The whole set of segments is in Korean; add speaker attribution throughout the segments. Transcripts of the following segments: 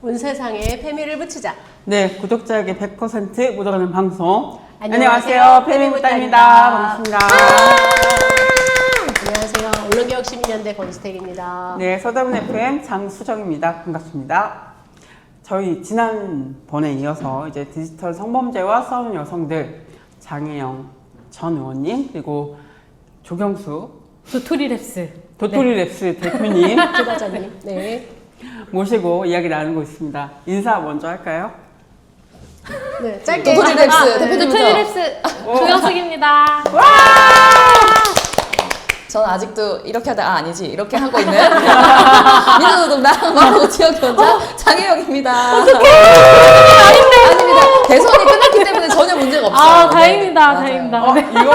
Speaker 1: 온 세상에 페미를 붙이자.
Speaker 2: 네, 구독자에게 100% 묻어가는 방송.
Speaker 1: 안녕하세요.
Speaker 2: 페미묻다입니다. 반갑습니다.
Speaker 1: 안녕하세요. 언론개혁 시민연대 권수택입니다.
Speaker 2: 네, 서대문 FM 장수정입니다. 반갑습니다. 저희 지난번에 이어서 이제 디지털 성범죄와 싸우는 여성들 장혜영 전 의원님 그리고 조경수
Speaker 3: 도토리랩스
Speaker 2: 도토리랩스 대표님
Speaker 1: 조과장님. 네.
Speaker 2: 모시고 이야기 나누고 있습니다. 인사 먼저 할까요?
Speaker 1: 네. 짧게.
Speaker 4: 도토리랩스 대표님부터.
Speaker 3: 도토리랩스 조영숙입니다.
Speaker 4: 저는 아직도 이렇게 하다 아니지 이렇게 하고 있는 민주노동 나라마고 지역위원장 장혜영입니다. 어떡해! 아닙니다. 대선이 끝났기 때문에 전혀 문제가 없어요.
Speaker 3: 아 다행입니다.
Speaker 4: 네,
Speaker 3: 다행입니다.
Speaker 4: 맞아요.
Speaker 3: 네.
Speaker 2: 이거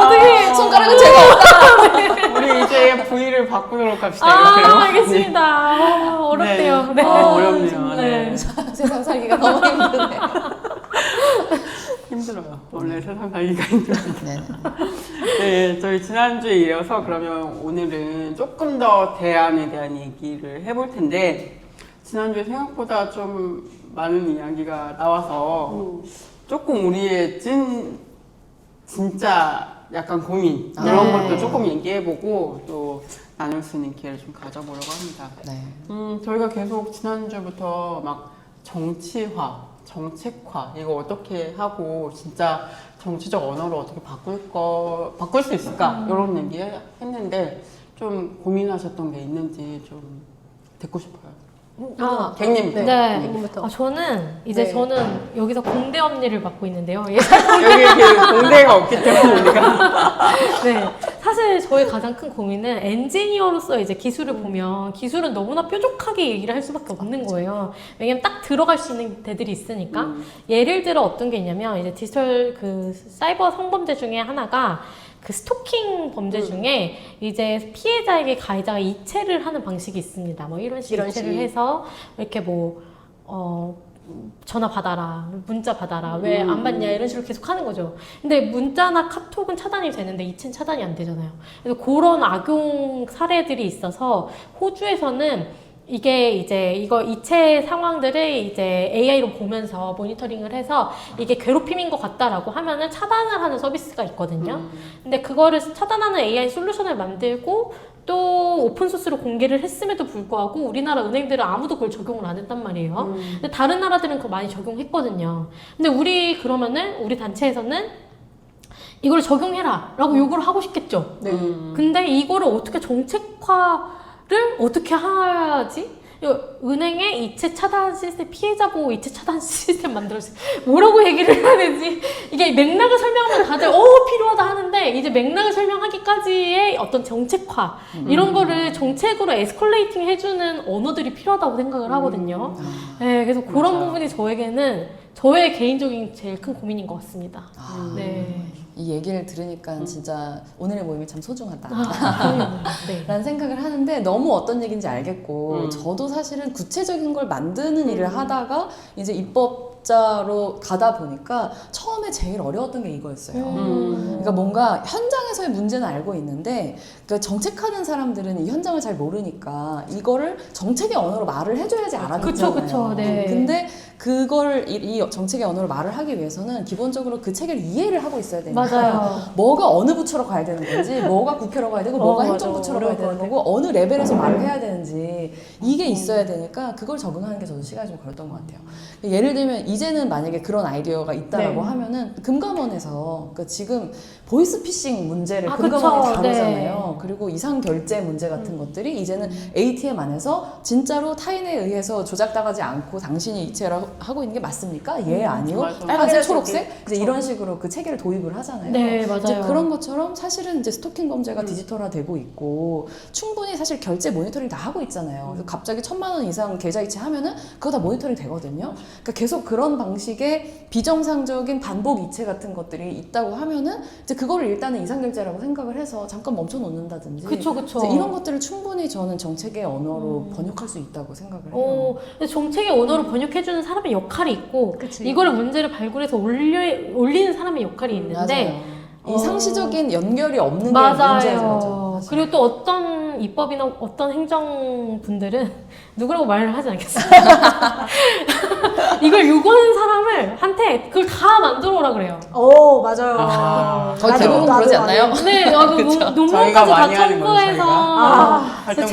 Speaker 3: 어떻게?
Speaker 4: 손가락은 제가 없다.
Speaker 2: 우리 이제 V를 바꾸도록 합시다.
Speaker 3: 아
Speaker 2: 이렇게요.
Speaker 3: 알겠습니다. 어렵대요.
Speaker 2: 네.
Speaker 3: 네.
Speaker 2: 어렵네요.
Speaker 3: 네.
Speaker 2: 네.
Speaker 4: 세상 살기가 너무 힘드네.
Speaker 2: 힘들어요. 원래 세상 살기가 힘들어요.
Speaker 4: 네.
Speaker 2: 네, 저희 지난주에 이어서 그러면 오늘은 조금 더 대안에 대한 얘기를 해볼 텐데 지난주에 생각보다 좀 많은 이야기가 나와서 조금 우리의 진짜 약간 고민 이런
Speaker 3: 네.
Speaker 2: 것도 조금 얘기해보고 또 나눌 수 있는 기회를 좀 가져보려고 합니다.
Speaker 4: 네.
Speaker 2: 저희가 계속 지난주부터 막 정치화, 정책화 이거 어떻게 하고 진짜 정치적 언어를 어떻게 바꿀 수 있을까 이런 얘기 했는데 좀 고민하셨던 게 있는지 좀 듣고 싶어요. 객님부터.
Speaker 3: 네.
Speaker 1: 객님부터.
Speaker 3: 저는 이제
Speaker 1: 네.
Speaker 3: 저는 여기서 공대 업리를 맡고 있는데요. 예.
Speaker 2: 여기 그 공대가 없기 때문에 우리가
Speaker 3: 네. 사실 저의 가장 큰 고민은 엔지니어로서 이제 기술을 보면 기술은 너무나 뾰족하게 얘기를 할 수밖에 없는 거예요. 왜냐면 딱 들어갈 수 있는 데들이 있으니까. 예를 들어 어떤 게 있냐면 이제 디지털 그 사이버 성범죄 중에 하나가 그 스토킹 범죄 중에 이제 피해자에게 가해자가 이체를 하는 방식이 있습니다. 뭐 이런 식으로 이체를 해서 이렇게 뭐 전화 받아라, 문자 받아라, 왜 안 받냐 이런 식으로 계속 하는 거죠. 근데 문자나 카톡은 차단이 되는데 이체는 차단이 안 되잖아요. 그래서 그런 악용 사례들이 있어서 호주에서는 이게 이제 이거 이체 상황들을 이제 AI로 보면서 모니터링을 해서 이게 괴롭힘인 것 같다라고 하면은 차단을 하는 서비스가 있거든요. 근데 그거를 차단하는 AI 솔루션을 만들고 또 오픈소스로 공개를 했음에도 불구하고 우리나라 은행들은 아무도 그걸 적용을 안 했단 말이에요. 근데 다른 나라들은 그거 많이 적용했거든요. 근데 우리 단체에서는 이걸 적용해라 라고 요구를 하고 싶겠죠.
Speaker 1: 네.
Speaker 3: 근데 이거를 어떻게 정책화를 어떻게 하지? 은행에 이체 차단 시스템, 피해자 보호 이체 차단 시스템 만들었어요. 뭐라고 얘기를 해야 되지? 이게 맥락을 설명하면 다들 필요하다 하는데 이제 맥락을 설명하기까지의 어떤 정책화 이런 거를 정책으로 에스컬레이팅 해주는 언어들이 필요하다고 생각을 하거든요. 네, 그래서 그런
Speaker 2: 맞아요.
Speaker 3: 부분이 저에게는 저의 개인적인 제일 큰 고민인 것 같습니다. 네.
Speaker 4: 이 얘기를 들으니까 진짜 오늘의 모임이 참 소중하다.
Speaker 3: 네.
Speaker 4: 라는 생각을 하는데 너무 어떤 얘기인지 알겠고 저도 사실은 구체적인 걸 만드는 일을 하다가 이제 입법자로 가다 보니까 처음에 제일 어려웠던 게 이거였어요. 그러니까 뭔가 현장에서의 문제는 알고 있는데 그러니까 정책하는 사람들은 이 현장을 잘 모르니까 이거를 정책의 언어로 말을 해줘야지 알아듣잖아요.
Speaker 3: 그쵸, 네.
Speaker 4: 근데 그걸 이 정책의 언어로 말을 하기 위해서는 기본적으로 그 책을 이해를 하고 있어야 되니까
Speaker 3: 맞아요.
Speaker 4: 뭐가 어느 부처로 가야 되는 건지 뭐가 국회로 가야 되고 뭐가
Speaker 3: 맞아.
Speaker 4: 행정부처로 가야 되는 거고 어느 레벨에서 말을 해야 되는지 이게 있어야 되니까 그걸 적응하는 게 저도 시간이 좀 걸렸던 것 같아요. 예를 들면 이제는 만약에 그런 아이디어가 있다라고 하면은 금감원에서 그러니까 지금 보이스피싱 문제를 금감원이
Speaker 3: 그쵸.
Speaker 4: 다루잖아요.
Speaker 3: 네.
Speaker 4: 그리고 이상결제 문제 같은 것들이 이제는 ATM 안에서 진짜로 타인에 의해서 조작당하지 않고 당신이 이체를 하고 있는 게 맞습니까? 예, 아니요.
Speaker 2: 맞아.
Speaker 4: 빨간색, 초록색? 이제 이런 식으로 그 체계를 도입을 하잖아요.
Speaker 3: 네, 맞아요.
Speaker 4: 이제 그런 것처럼 사실은 이제 스토킹 범죄가 디지털화되고 있고 충분히 사실 결제 모니터링 다 하고 있잖아요. 그래서 갑자기 1,000만 원 이상 계좌 이체 하면은 그거 다 모니터링 되거든요. 그러니까 계속 그런 방식의 비정상적인 반복 이체 같은 것들이 있다고 하면은 이제 그거를 일단은 이상결제라고 생각을 해서 잠깐 멈춰 놓는다든지.
Speaker 3: 그쵸.
Speaker 4: 이제 이런 것들을 충분히 저는 정책의 언어로 번역할 수 있다고 생각을 해요.
Speaker 3: 근데 정책의 언어로 번역해주는 사람의 역할이 있고
Speaker 1: 그치.
Speaker 3: 이거를 문제를 발굴해서 올리는 사람의 역할이 있는데
Speaker 4: 맞아요. 이 상시적인 연결이 없는 게
Speaker 3: 맞아요.
Speaker 4: 문제죠. 사실.
Speaker 3: 그리고 또 어떤 다른 입법이나 어떤 행정분들은 누구라고 말을 하지 않겠어요. 이걸 요구하는 사람을 한테 그걸 다 만들어 오라 그래요.
Speaker 1: 오, 맞아요.
Speaker 2: 아,
Speaker 4: 거의
Speaker 1: 나도,
Speaker 4: 대부분
Speaker 1: 나도
Speaker 4: 그러지
Speaker 1: 많이
Speaker 4: 않나요?
Speaker 3: 네,
Speaker 2: 저희가
Speaker 3: 논문까지 다
Speaker 2: 많이 하는 거죠,
Speaker 3: 첨부해서.
Speaker 2: 저희가.
Speaker 3: 그래서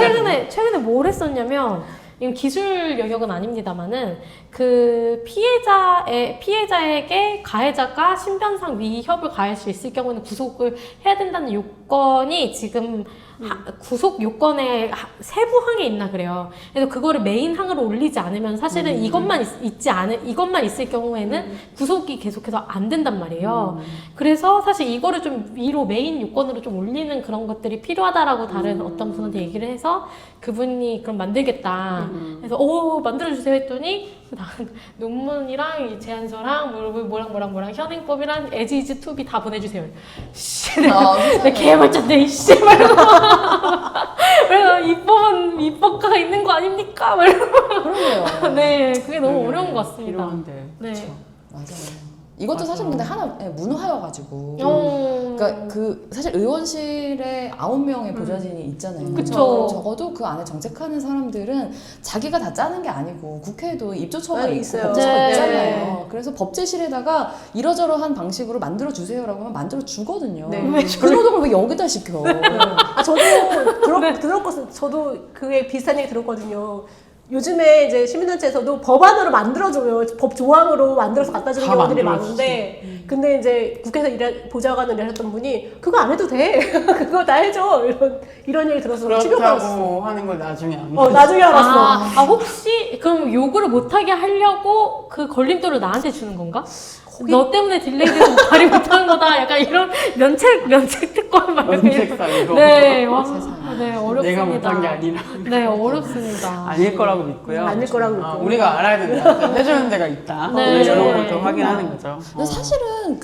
Speaker 3: 최근에 뭘 했었냐면, 이건 기술 영역은 아닙니다만은, 그 피해자에게 가해자가 신변상 위협을 가할 수 있을 경우는 구속을 해야 된다는 요건이 지금 구속 요건에 세부항에 있나 그래요. 그래서 그거를 메인 항으로 올리지 않으면 사실은 이것만 있을 경우에는 구속이 계속해서 안 된단 말이에요. 그래서 사실 이거를 좀 위로 메인 요건으로 좀 올리는 그런 것들이 필요하다라고 다른 어떤 분한테 얘기를 해서 그분이 그럼 만들겠다. 그래서 만들어주세요 했더니 논문이랑 이 제안서랑 뭐랑 현행법이랑 에지이즈 투비 다 보내주세요. 씨, 내가 개발자인데 이씨 말고 그래서 입법가가 있는 거 아닙니까?
Speaker 4: 그러네요.
Speaker 3: 네, 그게 너무 어려운 것 같습니다.
Speaker 2: 필요한데.
Speaker 3: 네.
Speaker 2: 그쵸.
Speaker 4: 맞아요. 이것도 사실 근데 하나 문화여가지고.
Speaker 3: 어.
Speaker 4: 그러니까 그 사실 의원실에 9명의 보좌진이 있잖아요.
Speaker 3: 그쵸.
Speaker 4: 적어도 그 안에 정책하는 사람들은 자기가 다 짜는 게 아니고 국회에도 입조처가
Speaker 1: 네,
Speaker 4: 있고
Speaker 1: 있어요.
Speaker 4: 법제처가
Speaker 3: 네.
Speaker 4: 있잖아요. 그래서 법제실에다가 이러저러한 방식으로 만들어 주세요라고 하면 만들어 주거든요.
Speaker 1: 네.
Speaker 4: 그 노동을 왜 여기다 시켜?
Speaker 1: 아, 저도 저도 그게 비슷한 얘기 들었거든요. 요즘에 이제 시민단체에서도 법안으로 만들어줘요. 법 조항으로 만들어서 갖다 주는
Speaker 2: 다
Speaker 1: 경우들이
Speaker 2: 만들어주지.
Speaker 1: 많은데, 근데 이제 국회에서 보좌관을 일하셨던 분이 그거 안 해도 돼. 그거 다 해줘. 이런 얘기 들어서 충격받았어.
Speaker 2: 그렇다고 하는 걸 나중에 안
Speaker 1: 나중에 알았어.
Speaker 3: 혹시 그럼 요구를 못하게 하려고 그 걸림돌을 나한테 주는 건가? 너 때문에 딜레이돼서 발휘 못하는 거다. 약간 이런 면책 특권 막 이렇게.
Speaker 2: 면책사 이거.
Speaker 3: 네, 와,
Speaker 4: 세상에.
Speaker 3: 네, 어렵습니다.
Speaker 2: 내가 못한 게 아니라.
Speaker 3: 네, 어렵습니다.
Speaker 2: 아닐 거라고 믿고요.
Speaker 1: 아닐 거라고 믿고.
Speaker 2: 우리가 알아야 된다. 해주는 데가 있다.
Speaker 3: 네.
Speaker 2: 이런 것도 확인하는 거죠.
Speaker 4: 근데 사실은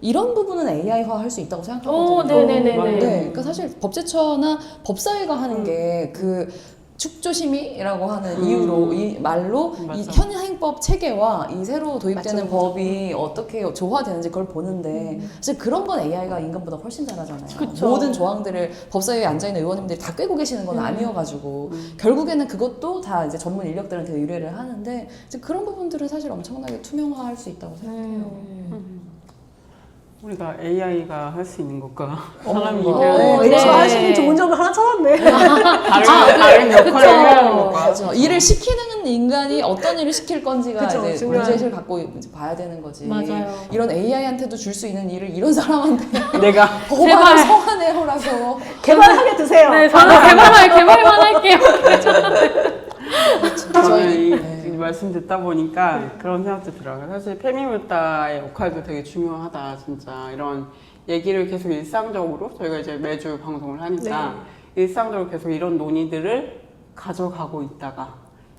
Speaker 4: 이런 부분은 AI화 할 수 있다고 생각하거든요.
Speaker 3: 오, 네네네네.
Speaker 2: 맞아요.
Speaker 4: 네, 그러니까 사실 법제처나 법사위가 하는 게 그 축조심의라고 하는 이유로 이 말로 이
Speaker 2: 맞아.
Speaker 4: 현행법 체계와 이 새로 도입되는
Speaker 1: 맞죠.
Speaker 4: 법이 어떻게 조화되는지 그걸 보는데 사실 그런 건 AI가 인간보다 훨씬 잘하잖아요.
Speaker 3: 그쵸.
Speaker 4: 모든 조항들을 법사위에 앉아 있는 의원님들이 다 꿰고 계시는 건 아니어가지고 결국에는 그것도 다 이제 전문 인력들한테 의뢰를 하는데 이제 그런 부분들은 사실 엄청나게 투명화할 수 있다고 생각해요.
Speaker 2: 우리가 AI가 할 수 있는 것과 사람이
Speaker 3: 어,
Speaker 2: 얘기하는
Speaker 3: 네.
Speaker 1: 네. 하시는 좋은 점을 하나 찾았네.
Speaker 2: 다른 역할을 해야 하는 것과
Speaker 4: 그렇죠. 일을 시키는 인간이 어떤 일을 시킬 건지가
Speaker 1: 그쵸,
Speaker 4: 이제
Speaker 1: 중요한.
Speaker 4: 문제의식을 갖고 이제 봐야 되는 거지.
Speaker 3: 맞아요.
Speaker 4: 이런 AI한테도 줄 수 있는 일을 이런 사람한테
Speaker 2: 내가
Speaker 4: 법안을
Speaker 3: 제발.
Speaker 4: 서한해오라고.
Speaker 1: 개발하게 드세요.
Speaker 3: 네, 저는 개발만 할게요.
Speaker 2: 저는 이
Speaker 4: 네.
Speaker 2: 말씀 듣다 보니까 그런 생각도 들어요. 사실 페미물다의 역할도 되게 중요하다, 진짜. 이런 얘기를 계속 일상적으로 저희가 이제 매주 방송을 하니까 일상적으로 계속 이런 논의들을 가져가고 있다가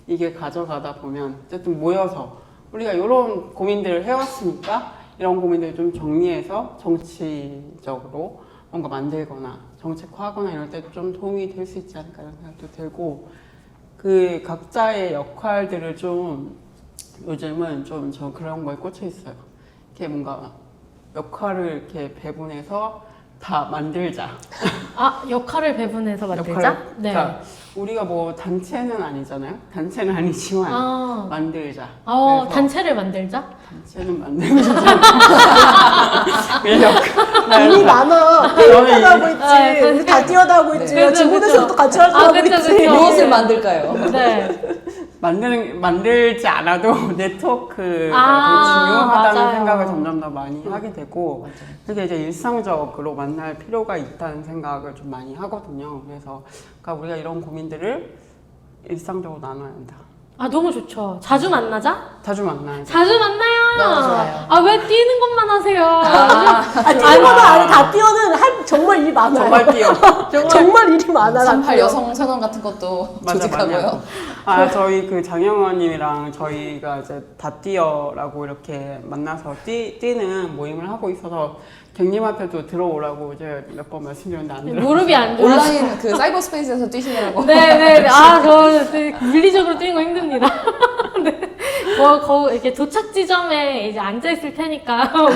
Speaker 2: 이게 가져가다 보면 어쨌든 모여서 우리가 이런 고민들을 해왔으니까 이런 고민들을 좀 정리해서 정치적으로 뭔가 만들거나 정책화하거나 이럴 때 좀 도움이 될 수 있지 않을까 이런 생각도 들고 그 각자의 역할들을 좀 요즘은 좀 저 그런 거에 꽂혀 있어요. 이렇게 뭔가 역할을 이렇게 배분해서 다 만들자.
Speaker 3: 역할을 배분해서 만들자?
Speaker 2: 역할을,
Speaker 3: 네.
Speaker 2: 그러니까 우리가 뭐 단체는 아니잖아요. 단체는 아니지만 만들자. 그래서
Speaker 3: 단체를 만들자?
Speaker 2: 단체는 만들면 되지. 그냥
Speaker 1: 이미 많아.
Speaker 2: 저는
Speaker 1: 뛰어다고 있지. 우리 다 뛰어다고 있지.
Speaker 3: 그쵸,
Speaker 1: 친구들도
Speaker 3: 그쵸.
Speaker 1: 같이 활동하고
Speaker 3: 그쵸,
Speaker 1: 있지.
Speaker 3: 그쵸.
Speaker 4: 무엇을 만들까요?
Speaker 3: 네.
Speaker 2: 만들지 않아도 네트워크가
Speaker 3: 아,
Speaker 2: 되게 중요하다는
Speaker 3: 맞아요.
Speaker 2: 생각을 점점 더 많이 하게 되고 그게 이제 일상적으로 만날 필요가 있다는 생각을 좀 많이 하거든요. 그래서 그러니까 우리가 이런 고민들을 일상적으로 나눠야 한다.
Speaker 3: 너무 좋죠. 자주 만나자?
Speaker 2: 자주 만나야 돼.
Speaker 3: 자주 만나요.
Speaker 4: 너무 좋아요.
Speaker 3: 왜 뛰는 것만 하세요?
Speaker 1: 뛰는 것도 아니고 다 뛰어는 정말 일이 많아요.
Speaker 2: 정말 뛰어.
Speaker 1: 정말 일이 많아.
Speaker 4: 38 여성 선언 같은 것도
Speaker 2: 맞아, 많이
Speaker 4: 조직하고요.
Speaker 2: 하고. 저희 그 장영원님이랑 저희가 이제 다 뛰어라고 이렇게 만나서 뛰는 모임을 하고 있어서 객님한테도 들어오라고 이제 몇 번 말씀드렸는데 안 들어.
Speaker 3: 무릎이 안 좋아.
Speaker 4: 온라인 그 사이버 스페이스에서 뛰시느라고.
Speaker 3: 네네. 저 물리적으로 뛰는 거 힘듭니다. 네. 이렇게 도착 지점에 이제 앉아 있을 테니까.
Speaker 4: 너무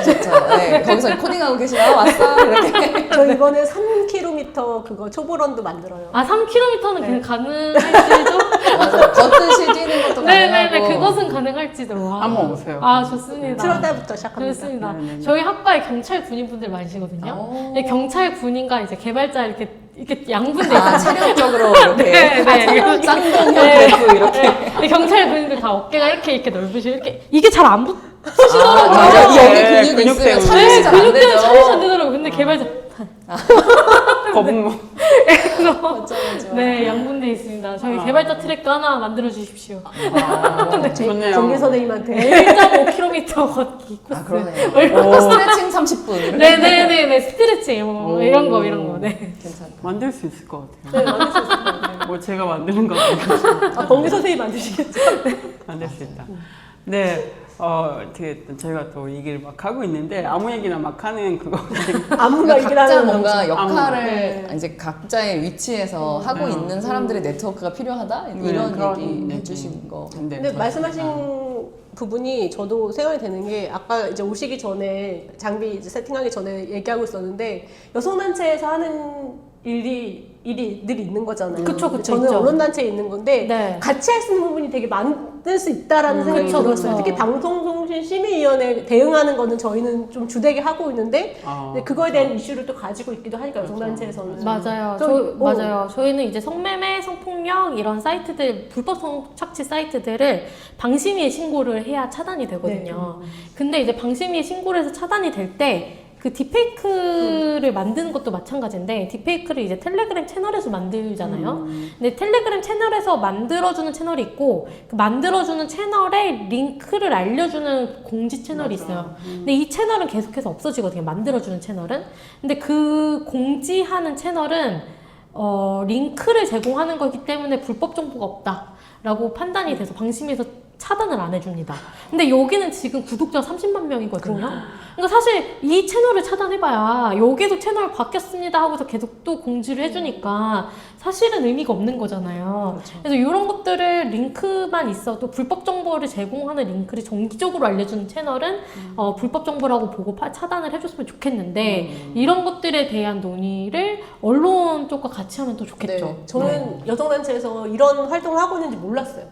Speaker 4: 좋죠. 네, 거기서 코딩하고 계시나 왔어 이렇게.
Speaker 1: 저 이번에 3km 그거 초보런도 만들어요.
Speaker 3: 아, 3km는 그냥 가능할지도?
Speaker 4: 맞아요. 걷듯이 뛰는 것도
Speaker 3: 네네네,
Speaker 4: 가능하고.
Speaker 3: 그것은 가능할지도. 와.
Speaker 2: 한번 오세요.
Speaker 3: 아, 좋습니다.
Speaker 1: 7월 달부터 시작합니다.
Speaker 3: 좋습니다.
Speaker 2: 네네네.
Speaker 3: 저희 학과에 경찰 군인분들 많으시거든요.
Speaker 4: 오.
Speaker 3: 네, 경찰 군인과 이제 개발자 이렇게 양분돼
Speaker 4: 아,
Speaker 3: 있어요.
Speaker 4: 체력적으로 이렇게
Speaker 3: 네, 네.
Speaker 4: 쌍둥이
Speaker 3: 네.
Speaker 4: 그래프 이렇게.
Speaker 3: 네, 경찰 군인들 다 어깨가 이렇게 넓으시고 이렇게 이게 잘 안 붙으시더라고요.
Speaker 4: 맞아.
Speaker 2: 네,
Speaker 4: 여기 근육이
Speaker 2: 근육
Speaker 4: 있으면
Speaker 2: 때문에.
Speaker 4: 참이
Speaker 3: 네,
Speaker 4: 잘안
Speaker 3: 근육 때문에
Speaker 4: 되죠.
Speaker 3: 참이 안 되더라고요. 근데 개발자
Speaker 2: 거북목.
Speaker 4: 맞아, 맞아.
Speaker 3: 네, 양분돼 있습니다. 저희 개발자 트랙도 하나 만들어 주십시오.
Speaker 2: 좋네요.
Speaker 1: 정계 선생님한테
Speaker 3: 1.5km 걷기 코스.
Speaker 4: 아, 그러네요. 스트레칭 30분 이렇게.
Speaker 3: 네네네네, 스트레칭 뭐 이런 거 네.
Speaker 4: 괜찮다.
Speaker 2: 만들 수 있을 것 같아요.
Speaker 1: 네, 만들 수 있을 것 같아요.
Speaker 2: 뭐 제가 만드는 거 아니고
Speaker 1: 아, 정계 선생님이 만드시겠죠?
Speaker 2: 만들 수 있다. 네, 어떻게 저희가 또 얘기를 막 하고 있는데 아무 얘기나 막 하는 그거.
Speaker 1: 아무나
Speaker 4: 그러니까
Speaker 1: 얘기를
Speaker 4: 각자
Speaker 1: 하는
Speaker 4: 뭔가
Speaker 1: 거죠.
Speaker 4: 역할을
Speaker 1: 네.
Speaker 4: 이제 각자의 위치에서 하고
Speaker 2: 네.
Speaker 4: 있는 사람들의 네트워크가 필요하다 이런
Speaker 2: 그런
Speaker 4: 얘기
Speaker 2: 얘기.
Speaker 4: 해주신 거.
Speaker 2: 네,
Speaker 1: 근데 말씀하신 부분이 저도 생각이 되는 게 아까 이제 오시기 전에 장비 이제 세팅하기 전에 얘기하고 있었는데 여성단체에서 하는 일이 늘 있는 거잖아요.
Speaker 3: 그쵸, 그쵸,
Speaker 1: 저는
Speaker 3: 있죠.
Speaker 1: 언론단체에 있는 건데
Speaker 3: 네.
Speaker 1: 같이 할 수 있는 부분이 되게 많을 수 있다라는 생각이
Speaker 3: 그쵸,
Speaker 1: 들었어요.
Speaker 3: 그쵸.
Speaker 1: 특히 방송통신심의위원회 대응하는 거는 저희는 좀 주되게 하고 있는데 근데 그거에 대한 이슈를 또 가지고 있기도 하니까 여성단체에서는
Speaker 3: 맞아요.
Speaker 1: 좀,
Speaker 3: 맞아요. 저희는 이제 성매매, 성폭력 이런 사이트들, 불법 성착취 사이트들을 방심위에 신고를 해야 차단이 되거든요. 근데 이제 방심위에 신고를 해서 차단이 될 때 그 딥페이크를 만드는 것도 마찬가지인데 딥페이크를 이제 텔레그램 채널에서 만들잖아요. 근데 텔레그램 채널에서 만들어주는 채널이 있고 그 만들어주는 채널에 링크를 알려주는 공지 채널이 있어요. 근데 이 채널은 계속해서 없어지거든요. 만들어주는 채널은. 근데 그 공지하는 채널은 링크를 제공하는 거기 때문에 불법 정보가 없다라고 판단이 돼서 방심위에서 차단을 안 해줍니다. 근데 여기는 지금 구독자 30만 명이거든요. 그러니까 사실 이 채널을 차단해봐야 여기도 채널 바뀌었습니다 하고서 계속 또 공지를 해주니까 사실은 의미가 없는 거잖아요.
Speaker 4: 그렇죠.
Speaker 3: 그래서 이런 것들을 링크만 있어도 불법 정보를 제공하는 링크를 정기적으로 알려주는 채널은 불법 정보라고 보고 차단을 해줬으면 좋겠는데 이런 것들에 대한 논의를 언론 쪽과 같이 하면 또 좋겠죠.
Speaker 1: 네, 저는 여성단체에서 이런 활동을 하고 있는지 몰랐어요.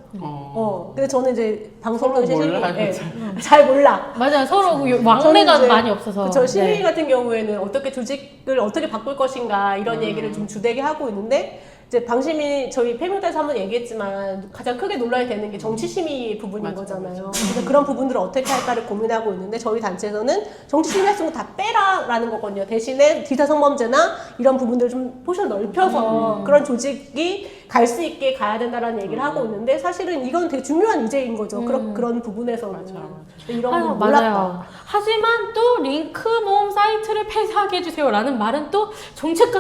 Speaker 1: 근데 저는 이제 방송통신
Speaker 2: 서로 몰라,
Speaker 1: 심의,
Speaker 2: 그쵸.
Speaker 1: 잘 몰라.
Speaker 3: 맞아요. 서로 그
Speaker 1: 저는
Speaker 3: 왕래가
Speaker 1: 이제
Speaker 3: 많이 없어서.
Speaker 1: 저 심의
Speaker 3: 네.
Speaker 1: 같은 경우에는 어떻게 조직을 어떻게 바꿀 것인가 이런 얘기를 좀 주되게 하고 있는데 이제 방심이 저희 폐명단에서 한번 얘기했지만 가장 크게 논란이 되는 게 정치심의 부분인
Speaker 2: 맞아,
Speaker 1: 거잖아요. 그래서 그런 부분들을 어떻게 할까를 고민하고 있는데 저희 단체에서는 정치심의 활동을 다 빼라라는 거거든요. 대신에 기타 성범죄나 이런 부분들을 좀 포션 넓혀서 그런 조직이 갈 수 있게 가야 된다라는 얘기를 하고 있는데 사실은 이건 되게 중요한 의제인 거죠. 그런 부분에서는.
Speaker 2: 맞아.
Speaker 1: 근데 이런
Speaker 3: 아유,
Speaker 1: 건 몰랐다.
Speaker 3: 맞아요. 하지만 또 링크 모음 사이트를 폐쇄하게 해주세요라는 말은 또 정책과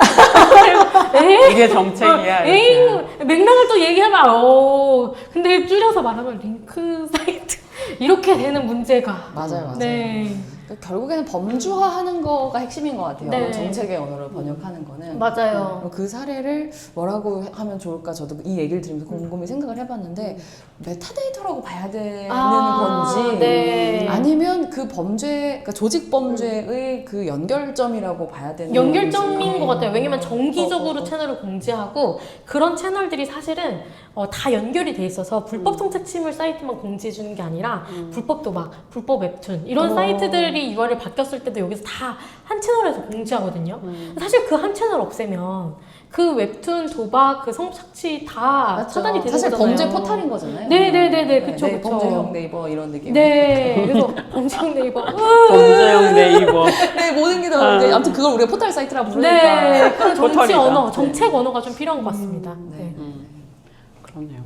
Speaker 3: 에이,
Speaker 2: 이게 정책이야.
Speaker 3: 에이,
Speaker 2: 이렇게.
Speaker 3: 맥락을 또 얘기하면 근데 줄여서 말하면 링크 사이트 이렇게 되는 문제가
Speaker 4: 맞아요.
Speaker 3: 네.
Speaker 4: 그러니까 결국에는 범주화하는 거가 핵심인 것 같아요.
Speaker 3: 네.
Speaker 4: 정책의 언어를 번역하는 거는.
Speaker 3: 맞아요.
Speaker 4: 그 사례를 뭐라고 하면 좋을까 저도 이 얘기를 들으면서 곰곰이 생각을 해봤는데 메타데이터라고 봐야 되는 건지
Speaker 3: 네.
Speaker 4: 아니면 그 범죄, 그러니까 조직 범죄의 그 연결점이라고 봐야 되는
Speaker 3: 연결점인
Speaker 4: 건지.
Speaker 3: 것 같아요. 왜냐면 정기적으로 채널을 공지하고 그런 채널들이 사실은 다 연결이 돼 있어서 불법 성착취물 사이트만 공지해 주는 게 아니라 불법 도박, 불법 웹툰 이런 사이트들이 URL 바뀌었을 때도 여기서 다 한 채널에서 공지하거든요. 사실 그 한 채널 없애면 그 웹툰, 도박, 그 성착취 다
Speaker 4: 맞죠.
Speaker 3: 차단이 되는
Speaker 4: 사실
Speaker 3: 거잖아요.
Speaker 4: 범죄 포탈인 거잖아요.
Speaker 3: 네네네네, 그쵸, 그쵸.
Speaker 4: 범죄형 네이버 이런 느낌.
Speaker 3: 네, 그래서 범죄형 네이버.
Speaker 2: 범죄형 네이버.
Speaker 4: 네, 모든 게 다. 아무튼 그걸 우리가 포탈 사이트라고 부르니까.
Speaker 3: 네, 그런 정치
Speaker 2: 포털이다.
Speaker 3: 언어, 정책 언어가 좀 필요한 것 같습니다. 네.
Speaker 2: 그렇네요.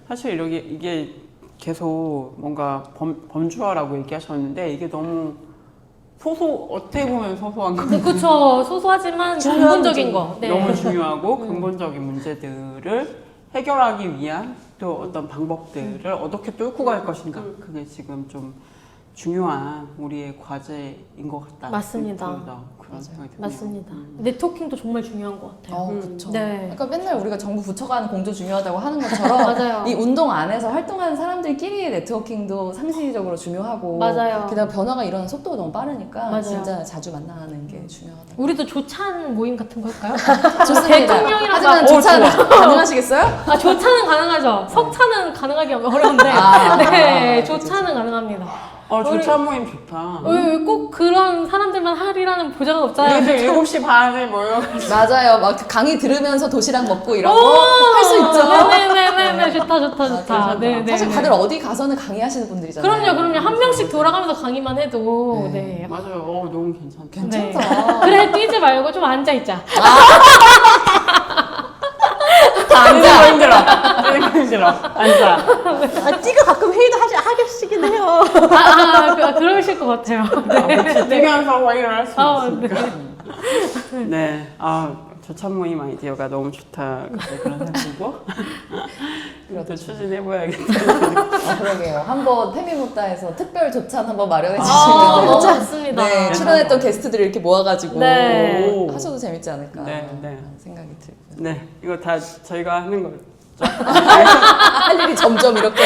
Speaker 2: 사실 이게 계속 뭔가 범주화라고 얘기하셨는데 이게 너무 어떻게 보면 소소한 거.
Speaker 3: 그쵸. 소소하지만 근본적인 거. 네.
Speaker 2: 너무 중요하고 근본적인 문제들을 해결하기 위한 또 어떤 방법들을 어떻게 뚫고 갈 것인가. 그게 지금 좀 중요한 우리의 과제인 것 같다.
Speaker 3: 맞습니다.
Speaker 2: 생각이 들어요. 그런 생각이 드네요.
Speaker 3: 맞습니다. 네트워킹도 정말 중요한 것 같아요.
Speaker 4: 그렇죠.
Speaker 3: 네.
Speaker 4: 그러니까 맨날 우리가 정부 부처간 공조 중요하다고 하는 것처럼
Speaker 3: 맞아요.
Speaker 4: 이 운동 안에서 활동하는 사람들끼리의 네트워킹도 상시적으로 중요하고
Speaker 3: 맞아요.
Speaker 4: 게다가 변화가 일어나는 속도가 너무 빠르니까
Speaker 3: 맞아요.
Speaker 4: 진짜 자주 만나는 게 중요하다.
Speaker 3: 우리도 조찬 모임 같은 거 할까요?
Speaker 4: 좋습니다.
Speaker 3: 대통령이랑
Speaker 4: 하지만
Speaker 3: 막-
Speaker 4: 조찬 가능하시겠어요?
Speaker 3: 아, 조차는 가능하죠. 석차는 가능하기 어려운데.
Speaker 4: 아,
Speaker 3: 네,
Speaker 4: 그치,
Speaker 3: 조차는 가능합니다.
Speaker 2: 조찬 모임 좋다.
Speaker 3: 꼭 그런 사람들만 하리라는 보장은 없잖아요.
Speaker 2: 그래서 7시 반에 모여.
Speaker 4: 맞아요. 막 강의 들으면서 도시락 먹고 이런 거 할 수 있죠.
Speaker 3: 네네네네. 좋다. 네, 네.
Speaker 4: 사실
Speaker 3: 네.
Speaker 4: 다들 어디 가서는 강의하시는 분들이잖아요.
Speaker 3: 그럼요. 한 명씩 돌아가면서 강의만 해도. 네.
Speaker 2: 맞아요. 너무 괜찮다.
Speaker 4: 괜찮다.
Speaker 3: 그래, 뛰지 말고 좀 앉아있자.
Speaker 4: 앉아.
Speaker 2: 힘들어. 앉아.
Speaker 1: 찌가 가끔 회의도 하시긴 해요.
Speaker 3: 그러실 것 같아요.
Speaker 2: 그치, 뛰면서 회의를 할 수
Speaker 3: 네.
Speaker 2: 있으니까. 네. 조찬 모임 아이디어가 너무 좋다. 그런 생각이고. 이것도 추진해봐야겠다.
Speaker 4: 그러게요. 한번 태미모타에서 특별 조찬 한번 마련해
Speaker 3: 너무
Speaker 4: 주시면
Speaker 3: 좋습니다.
Speaker 4: 네, 출연했던 게스트들을 이렇게 모아가지고
Speaker 3: 네.
Speaker 4: 하셔도 재밌지 않을까
Speaker 2: 네.
Speaker 4: 생각이 들고요.
Speaker 2: 네. 이거 다 저희가 하는 거죠.
Speaker 4: 할 일이 점점 이렇게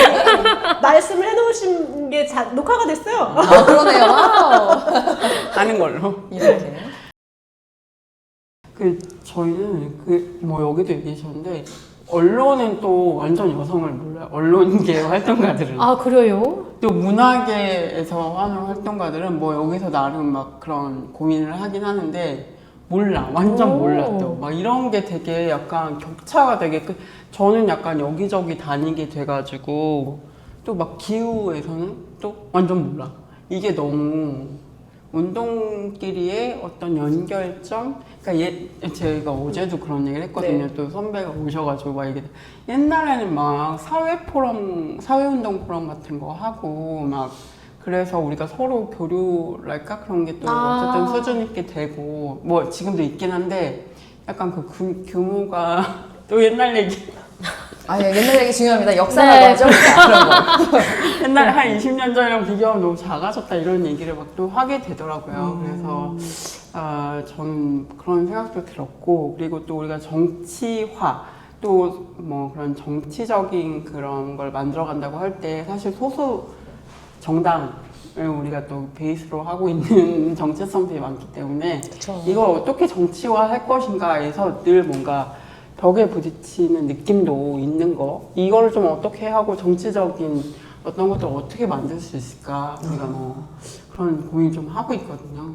Speaker 1: 말씀을 해놓으신 게 녹화가 됐어요.
Speaker 4: 그러네요. 와우.
Speaker 2: 하는 걸로.
Speaker 4: 이렇게
Speaker 2: 저희는 여기도 얘기하셨는데 언론은 또 완전 여성을 몰라요. 언론계 활동가들은.
Speaker 3: 그래요?
Speaker 2: 또 문화계에서 하는 활동가들은 여기서 나름 막 그런 고민을 하긴 하는데 몰라. 완전 몰라. 또 막 이런 게 되게 약간 격차가 되게 저는 약간 여기저기 다니게 돼가지고 또 막 기후에서는 또 완전 몰라. 이게 너무 운동끼리의 어떤 연결점? 그러니까 제가 어제도 그런 얘기를 했거든요. 또 선배가 오셔가지고 막 이게 옛날에는 막 사회운동 포럼 같은 거 하고 막 그래서 우리가 서로 교류랄까 그런 게 또 어쨌든 수준 있게 되고 지금도 있긴 한데 약간 그 규모가 또 옛날 얘기.
Speaker 4: 옛날 얘기 중요합니다. 역사라고
Speaker 3: 네.
Speaker 4: 하죠. 그런 거.
Speaker 2: 옛날에 한 20년 전이랑 비교하면 너무 작아졌다 이런 얘기를 막 또 하게 되더라고요. 그래서 저는 그런 생각도 들었고 그리고 또 우리가 정치화 또 그런 정치적인 그런 걸 만들어 간다고 할 때 사실 소수 정당을 우리가 또 베이스로 하고 있는 정체성들이 많기 때문에 이걸 어떻게 정치화 할 것인가에서 늘 뭔가 벽에 부딪히는 느낌도 있는 거 이거를 좀 어떻게 하고 정치적인 어떤 것들 어떻게 만들 수 있을까 우리가 그런 고민 좀 하고 있거든요.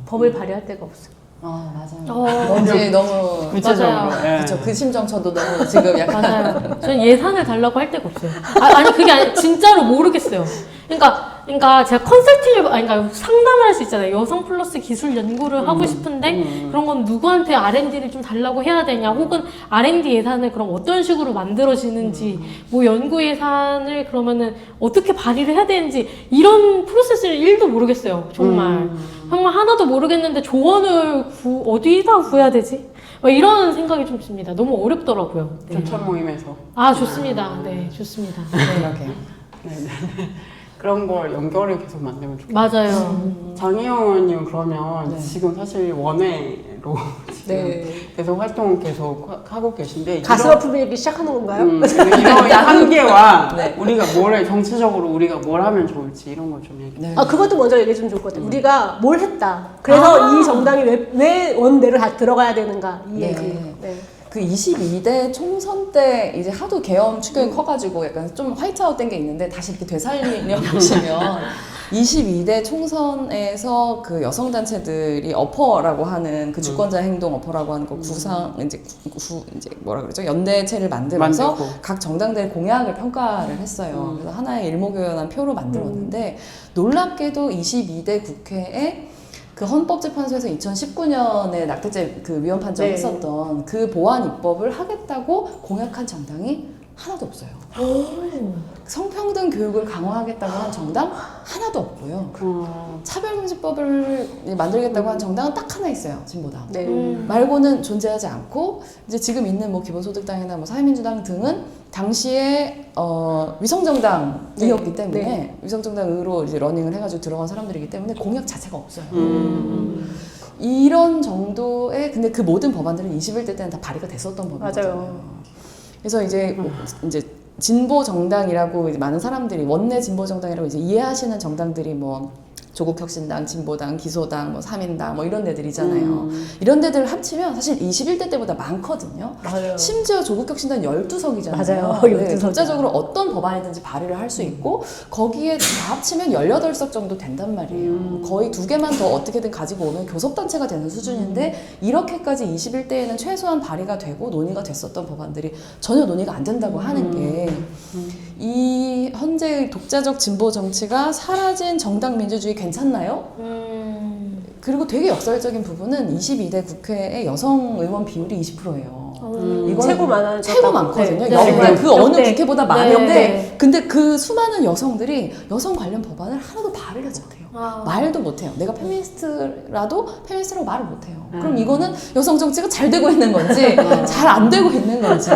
Speaker 1: 법을 발휘할 데가 없어요.
Speaker 4: 맞아요. 뭔지 너무
Speaker 2: 구체적으로.
Speaker 4: 그렇죠. 그 심정 저도 너무 지금 약간
Speaker 3: 맞아요. 저는 예산을 달라고 할 데가 없어요. 아니 그게 아니 진짜로 모르겠어요. 그러니까 제가 그러니까 상담을 할 수 있잖아요. 여성 플러스 기술 연구를 하고 싶은데 그런 건 누구한테 R&D를 좀 달라고 해야 되냐, 혹은 R&D 예산을 그럼 어떤 식으로 만들어지는지, 연구 예산을 그러면은 어떻게 발휘를 해야 되는지 이런 프로세스를 1도 모르겠어요. 정말 하나도 모르겠는데 조언을 어디다 구해야 되지? 이런 생각이 좀 듭니다. 너무 어렵더라고요. 네.
Speaker 2: 조천 모임에서.
Speaker 3: 좋습니다. 네, 좋습니다. 네.
Speaker 4: 그러게요.
Speaker 2: 그런 걸 연결을 계속 만들면 좋겠어요.
Speaker 3: 맞아요.
Speaker 2: 장혜영 의원님 그러면 지금 사실 원외로 지금 계속 활동 계속 하고 계신데
Speaker 1: 가슴 아픔 얘기 시작하는 건가요?
Speaker 2: 이런 한계와
Speaker 4: 네.
Speaker 2: 우리가 정치적으로 우리가 뭘 하면 좋을지 이런 걸 좀 얘기해.
Speaker 1: 그것도 먼저 얘기해 주면 좋을 것 같아요. 우리가 뭘 했다. 그래서 이 정당이 왜 원내로 다 들어가야 되는가. 이
Speaker 4: 네.
Speaker 1: 얘기. 네.
Speaker 4: 그 22대 총선 때 이제 하도 계엄 추격이 커가지고 약간 좀 화이트아웃 된 게 있는데 다시 이렇게 되살리려 보시면 22대 총선에서 그 여성단체들이 어퍼라고 하는 그 주권자 행동 어퍼라고 하는 거 이제 뭐라 그러죠? 연대체를 만들어서
Speaker 2: 만들고.
Speaker 4: 각 정당들의 공약을 평가를 했어요. 그래서 하나의 일목요연한 표로 만들었는데 놀랍게도 22대 국회에 그 헌법재판소에서 2019년에 낙태죄 그 위헌 판정했었던 그 보완 입법을 하겠다고 공약한 정당이 하나도 없어요. 성평등 교육을 강화하겠다고 한 정당 하나도 없고요. 차별금지법을 만들겠다고 한 정당은 딱 하나 있어요. 진보당.
Speaker 1: 네.
Speaker 4: 말고는 존재하지 않고 이제 지금 있는 기본소득당이나 사회민주당 등은 당시에 위성정당이었기 때문에 위성정당으로 이제 러닝을 해가지고 들어간 사람들이기 때문에 공약 자체가 없어요. 이런 정도의 근데 그 모든 법안들은 21대 때는 다 발의가 됐었던 법이잖아요.
Speaker 1: 맞아요.
Speaker 4: 그래서 이제 진보 정당이라고 이제 많은 사람들이 원내 진보 정당이라고 이제 이해하시는 정당들이 뭐 조국혁신당, 진보당, 기소당, 뭐 3인당 뭐 이런 데들이잖아요. 이런 데들 합치면 사실 21대 때보다 많거든요.
Speaker 1: 맞아요.
Speaker 4: 심지어 조국혁신당 12석이잖아요.
Speaker 1: 맞아요.
Speaker 4: 네,
Speaker 1: 12석.
Speaker 4: 독자적으로 어떤 법안이든지 발의를 할 수 있고 거기에 다 합치면 18석 정도 된단 말이에요. 거의 2개만 더 어떻게든 가지고 오면 교섭단체가 되는 수준인데 이렇게까지 21대에는 최소한 발의가 되고 논의가 됐었던 법안들이 전혀 논의가 안 된다고 하는 게 이 현재의 독자적 진보 정치가 사라진 정당 민주주의 괜찮나요? 그리고 되게 역설적인 부분은 22대 국회의 여성 의원 비율이 20%예요.
Speaker 1: 최고 많아요.
Speaker 4: 최고 많거든요.
Speaker 3: 네.
Speaker 4: 역대
Speaker 1: 네.
Speaker 4: 그 어느
Speaker 1: 역대.
Speaker 4: 국회보다
Speaker 3: 네.
Speaker 4: 많은데
Speaker 3: 네.
Speaker 4: 근데 그 수많은 여성들이 여성 관련 법안을 하나도 발의를 못해요.
Speaker 3: 아.
Speaker 4: 말도 못해요. 내가 페미니스트라도 페미니스트라고 말을 못해요. 그럼 이거는 여성 정치가 잘 되고 있는 건지 잘 안 되고 있는 건지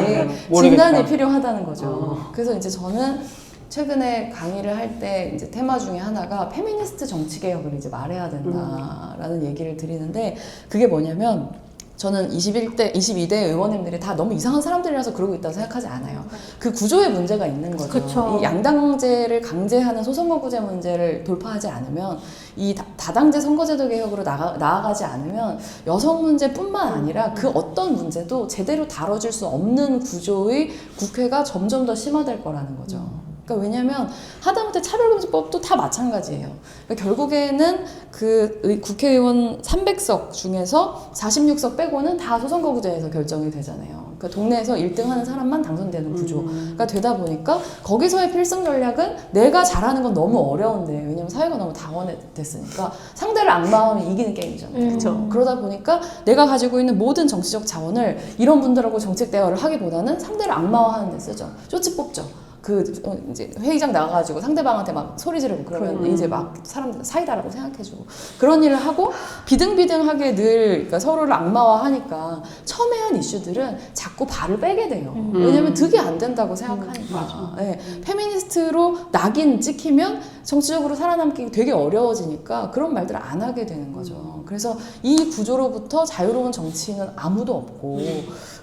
Speaker 2: 모르겠다.
Speaker 4: 진단이 필요하다는 거죠. 그래서 이제 저는 최근에 강의를 할 때 이제 테마 중에 하나가 페미니스트 정치 개혁을 이제 말해야 된다라는 얘기를 드리는데 그게 뭐냐면 저는 22대 의원님들이 다 너무 이상한 사람들이라서 그러고 있다고 생각하지 않아요. 그 구조의 문제가 있는 거죠.
Speaker 3: 그쵸.
Speaker 4: 이 양당제를 강제하는 소선거구제 문제를 돌파하지 않으면 이 다당제 선거제도 개혁으로 나아가지 않으면 여성 문제뿐만 아니라 그 어떤 문제도 제대로 다뤄줄 수 없는 구조의 국회가 점점 더 심화될 거라는 거죠. 그러니까 왜냐하면 하다못해 차별금지법도 다 마찬가지예요. 그러니까 결국에는 그 국회의원 300석 중에서 46석 빼고는 다 소선거구제에서 결정이 되잖아요. 그러니까 동네에서 1등하는 사람만 당선되는 구조가 되다 보니까 거기서의 필승 전략은 내가 잘하는 건 너무 어려운데 왜냐면 사회가 너무 다원됐으니까 상대를 악마하면 이기는 게임이잖아요.
Speaker 1: 그쵸.
Speaker 4: 그러다 보니까 내가 가지고 있는 모든 정치적 자원을 이런 분들하고 정책 대화를 하기보다는 상대를 악마화하는 데 쓰죠. 쇼츠 뽑죠. 이제 회의장 나가가지고 상대방한테 막 소리 지르고 그러면 이제 막 사람들 사이다라고 생각해주고 그런 일을 하고 비등비등하게 늘 그러니까 서로를 악마화하니까 첨예한 이슈들은 자꾸 발을 빼게 돼요. 왜냐면 득이 안 된다고 생각하니까. 네. 페미니스트로 낙인 찍히면 정치적으로 살아남기 되게 어려워지니까 그런 말들을 안 하게 되는 거죠. 그래서 이 구조로부터 자유로운 정치인은 아무도 없고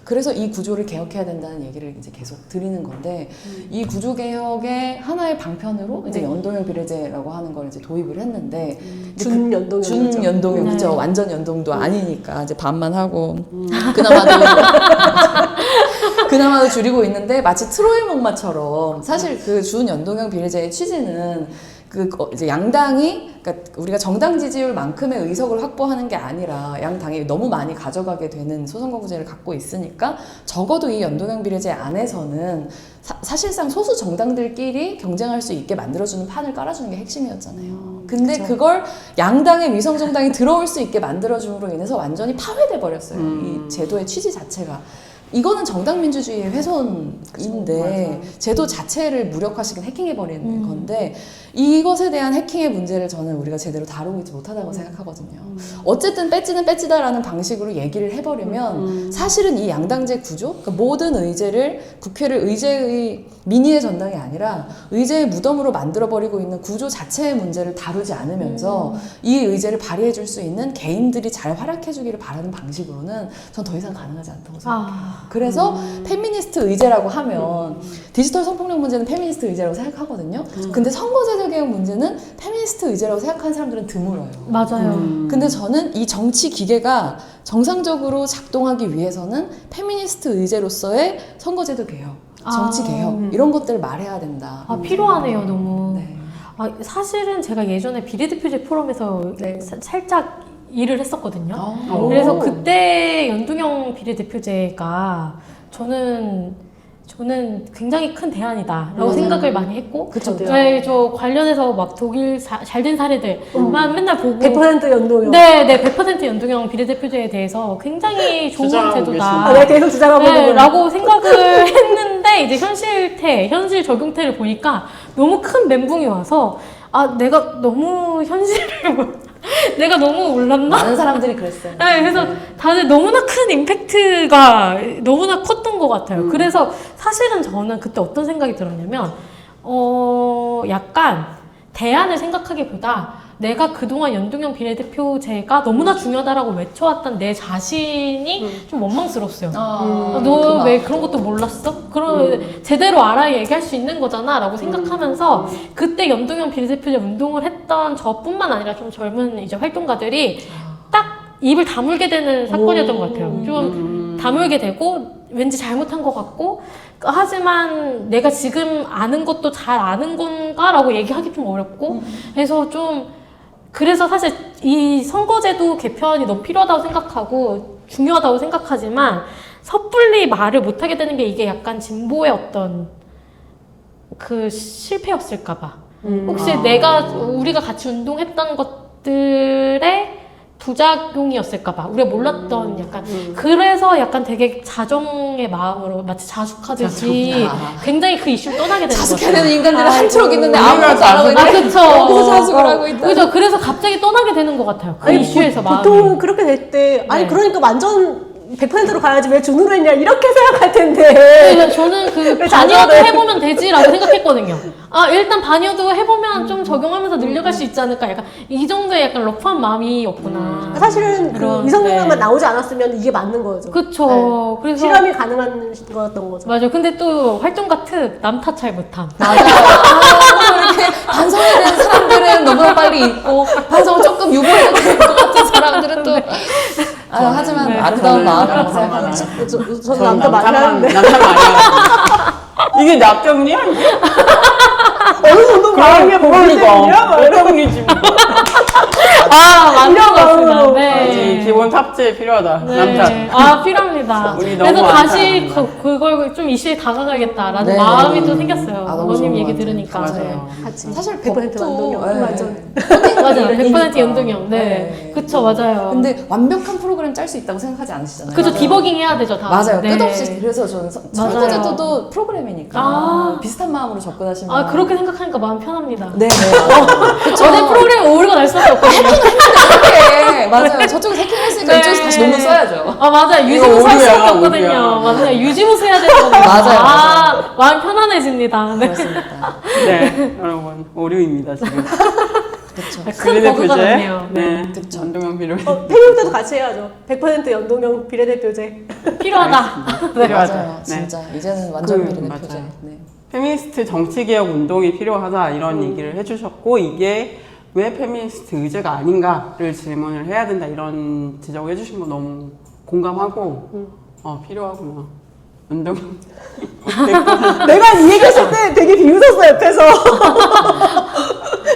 Speaker 4: 그래서 이 구조를 개혁해야 된다는 얘기를 이제 계속 드리는 건데 이 구조 개혁의 하나의 방편으로 이제 연동형 비례제라고 하는 걸 이제 도입을 했는데
Speaker 1: 준연동형.
Speaker 4: 준연동형
Speaker 3: 네.
Speaker 4: 그죠? 완전 연동도 아니니까 이제 반만 하고 그나마도 줄이고 있는데 마치 트로이 목마처럼 사실 그 준연동형 비례제의 취지는 이제 양당이 그러니까 우리가 정당 지지율만큼의 의석을 확보하는 게 아니라 양당이 너무 많이 가져가게 되는 소선거구제를 갖고 있으니까 적어도 이 연동형 비례제 안에서는 사실상 소수 정당들끼리 경쟁할 수 있게 만들어주는 판을 깔아주는 게 핵심이었잖아요. 근데
Speaker 1: 그쵸.
Speaker 4: 그걸 양당의 위성 정당이 들어올 수 있게 만들어줌으로 인해서 완전히 파괴돼 버렸어요. 이 제도의 취지 자체가. 이거는 정당 민주주의의 훼손인데 제도 자체를 무력화시킨 해킹해버리는 건데 이것에 대한 해킹의 문제를 저는 우리가 제대로 다루고 있지 못하다고 생각하거든요. 어쨌든 배지는 배지다라는 방식으로 얘기를 해버리면 사실은 이 양당제 구조, 그러니까 모든 의제를 국회를 의제의 민의의 전당이 아니라 의제의 무덤으로 만들어버리고 있는 구조 자체의 문제를 다루지 않으면서 이 의제를 발휘해줄 수 있는 개인들이 잘 활약해주기를 바라는 방식으로는 전 더 이상 가능하지 않다고 생각해요. 그래서 페미니스트 의제라고 하면 디지털 성폭력 문제는 페미니스트 의제라고 생각하거든요. 근데 선거제도 개혁 문제는 페미니스트 의제라고 생각하는 사람들은 드물어요.
Speaker 3: 맞아요.
Speaker 4: 근데 저는 이 정치 기계가 정상적으로 작동하기 위해서는 페미니스트 의제로서의 선거제도 개혁, 정치 개혁 이런 것들을 말해야 된다.
Speaker 3: 필요하네요, 너무.
Speaker 4: 네.
Speaker 3: 사실은 제가 예전에 비례대표제 포럼에서
Speaker 1: 네.
Speaker 3: 살짝 일을 했었거든요.
Speaker 4: 오.
Speaker 3: 그래서 그때 연동형 비례대표제가 저는 굉장히 큰 대안이다라고 생각을 많이 했고,
Speaker 4: 그쵸.
Speaker 3: 네, 저 관련해서 막 독일 잘된 사례들만 맨날 보고
Speaker 1: 100% 연동형.
Speaker 3: 네, 100% 연동형 비례대표제에 대해서 굉장히 좋은
Speaker 2: 주장하고
Speaker 3: 제도다.
Speaker 1: 네, 계속 주장하고 있는 거예요.
Speaker 3: 라고 생각을 했는데 이제 현실 적용태를 보니까 너무 큰 멘붕이 와서 내가 너무 내가 너무 몰랐나?
Speaker 4: 많은 사람들이 그랬어요.
Speaker 3: 네, 그래서 다들 너무나 큰 임팩트가 너무나 컸던 것 같아요. 그래서 사실은 저는 그때 어떤 생각이 들었냐면, 약간 대안을 생각하기보다 내가 그동안 연동형 비례대표제가 너무나 중요하다라고 외쳐왔던 내 자신이 좀 원망스러웠어요. 너 왜 그런 것도 몰랐어? 제대로 알아야 얘기할 수 있는 거잖아 라고 생각하면서 그때 연동형 비례대표제 운동을 했던 저뿐만 아니라 좀 젊은 이제 활동가들이 딱 입을 다물게 되는 사건이었던 것 같아요. 좀 다물게 되고 왠지 잘못한 것 같고 하지만 내가 지금 아는 것도 잘 아는 건가? 라고 얘기하기 좀 어렵고 그래서 사실 이 선거제도 개편이 너무 필요하다고 생각하고 중요하다고 생각하지만 섣불리 말을 못하게 되는 게 이게 약간 진보의 어떤 그 실패였을까봐. 혹시 우리가 같이 운동했던 것들의 부작용이었을까봐 우리가 몰랐던 약간 그래서 약간 되게 자정의 마음으로 마치 자숙하듯이 굉장히 그 이슈를 떠나게 되는 거죠.
Speaker 4: 자숙해야 되는 인간들은 한쪽 있는데
Speaker 2: 우리가
Speaker 4: 아무것도 안 하고 있는데
Speaker 3: 그쵸.
Speaker 4: 여기서 자숙을 하고 있다.
Speaker 3: 그죠. 그래서 갑자기 떠나게 되는 것 같아요. 그 이슈에서 마음이.
Speaker 1: 보통 그렇게 될 때 아니
Speaker 3: 네.
Speaker 1: 그러니까 완전 100%로 가야지 왜 준우로 했냐 이렇게 생각할 텐데.
Speaker 3: 그래서 저는 그
Speaker 1: 왜
Speaker 3: 반여도
Speaker 1: 자녀를-
Speaker 3: 해보면 되지라고 생각했거든요. 일단 반여도 해보면 좀 적용하면서 늘려갈 수 있지 않을까. 약간 이 정도의 약간 러프한 마음이었구나.
Speaker 1: 사실은 그
Speaker 3: 그런,
Speaker 1: 미성년자만
Speaker 3: 네.
Speaker 1: 나오지 않았으면 이게 맞는 거죠.
Speaker 3: 그쵸.
Speaker 1: 네.
Speaker 3: 그래서
Speaker 1: 실험이 가능한 거였던 거죠.
Speaker 3: 맞아요. 근데 또 활동가 특 남 탓 잘 못함.
Speaker 4: 맞아요. 이렇게 반성에 대한 사람들은 너무나 빨리 잊고 반성을 조금 유보해야 될 것 같은 사람들은 또 하지만
Speaker 3: 네.
Speaker 4: 아름다운 마음이라고
Speaker 2: 저는
Speaker 4: 생각합니다.
Speaker 1: 저는 남자 많이 하는데
Speaker 2: 남자 많이 하는데. 이게 납병이야? 이게?
Speaker 1: 어느 정도 마음이
Speaker 2: 그러니까. 납병이지 뭐.
Speaker 3: 맞는 것 같습니다.
Speaker 1: 마음으로.
Speaker 3: 네.
Speaker 2: 기본 탑재 필요하다.
Speaker 3: 네.
Speaker 2: 남자.
Speaker 3: 필요합니다.
Speaker 2: 우리 너무
Speaker 3: 그래서
Speaker 2: 안
Speaker 3: 다시
Speaker 2: 사랑합니다.
Speaker 3: 그걸 좀 이슈에 다가가겠다라는
Speaker 4: 네.
Speaker 3: 마음이 또 생겼어요.
Speaker 4: 너무
Speaker 3: 어머님
Speaker 4: 좋은
Speaker 3: 얘기
Speaker 4: 것 같아요.
Speaker 3: 들으니까.
Speaker 2: 맞아요.
Speaker 1: 같이
Speaker 4: 사실
Speaker 1: 100% 완동형 완전
Speaker 3: 맞아요. 100%
Speaker 4: 그러니까.
Speaker 3: 연동형. 네. 그쵸, 맞아요.
Speaker 4: 근데 완벽한 프로그램 짤 수 있다고 생각하지 않으시잖아요.
Speaker 3: 그쵸, 디버깅 해야 되죠, 다.
Speaker 4: 맞아요.
Speaker 3: 네.
Speaker 4: 끝없이 그래서 저는
Speaker 3: 맞아요.
Speaker 4: 선거제도도 프로그램이니까
Speaker 3: 아.
Speaker 4: 비슷한 마음으로 접근하시면
Speaker 3: 그렇게 생각하니까 마음 편합니다.
Speaker 4: 네.
Speaker 3: 어제 프로그램 오류가 날 수밖에 없거든요.
Speaker 4: 그렇게 맞아요. 저쪽에서 해킹했으니까
Speaker 3: 네.
Speaker 4: 이쪽에서 다시 논문 써야죠.
Speaker 3: 맞아요.
Speaker 2: 이거
Speaker 3: 유지무수 할 수밖에
Speaker 2: 오류야,
Speaker 3: 없거든요.
Speaker 2: 오류야.
Speaker 3: 맞아요. 유지무수 해야 되거든요.
Speaker 4: 맞아요,
Speaker 3: 마음 편안해집니다. 네.
Speaker 4: 그렇습니다.
Speaker 2: 네, 여러분. 오류입니다, 지금.
Speaker 4: 그렇죠.
Speaker 3: 큰 버그가 났네요.
Speaker 2: 네.
Speaker 4: 그쵸.
Speaker 2: 연동형 비례.
Speaker 1: 태국 때도 같이 해야죠. 100% 연동형 비례대표제.
Speaker 3: 필요하다.
Speaker 2: 필요하다.
Speaker 4: 맞아요.
Speaker 2: 네.
Speaker 4: 진짜 이제는 완전
Speaker 2: 그,
Speaker 4: 비례대표제.
Speaker 2: 맞아요.
Speaker 4: 네.
Speaker 2: 페미니스트 정치개혁 운동이 필요하다 이런 얘기를 해주셨고 이게 왜 페미니스트 의제가 아닌가를 질문을 해야 된다 이런 지적을 해주신 거 너무 공감하고 필요하구나. 운동.
Speaker 1: 내가 이 얘기했을 때 되게 비웃었어 옆에서.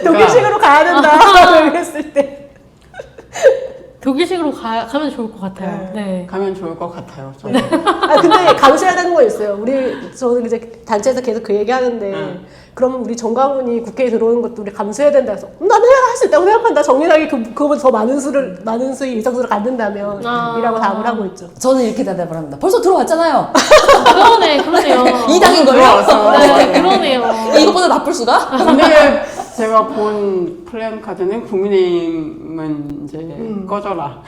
Speaker 1: 독일식으로 가야 된다. 얘기했을 때.
Speaker 3: 독일식으로 가면 좋을 것 같아요. 네.
Speaker 2: 가면 좋을 것 같아요. 저는.
Speaker 1: 근데 감수해야 되는 거 있어요. 저는 이제 단체에서 계속 그 얘기 하는데, 그러면 우리 정광훈이 국회에 들어오는 것도 우리 감수해야 된다 해서, 나는 할 수 있다고 생각한다. 정연하게 그거보다 더 많은 수의 의석수를 갖는다면, 이라고 답을 하고 있죠.
Speaker 4: 저는 이렇게 대답을 합니다. 벌써 들어왔잖아요.
Speaker 3: 그러네요.
Speaker 4: 이 당인 걸요?
Speaker 3: 네, 그러네요.
Speaker 4: 이것보다 나쁠 수가?
Speaker 2: 근데 제가 본 플랜 카드는 국민의힘은 이제 꺼져라.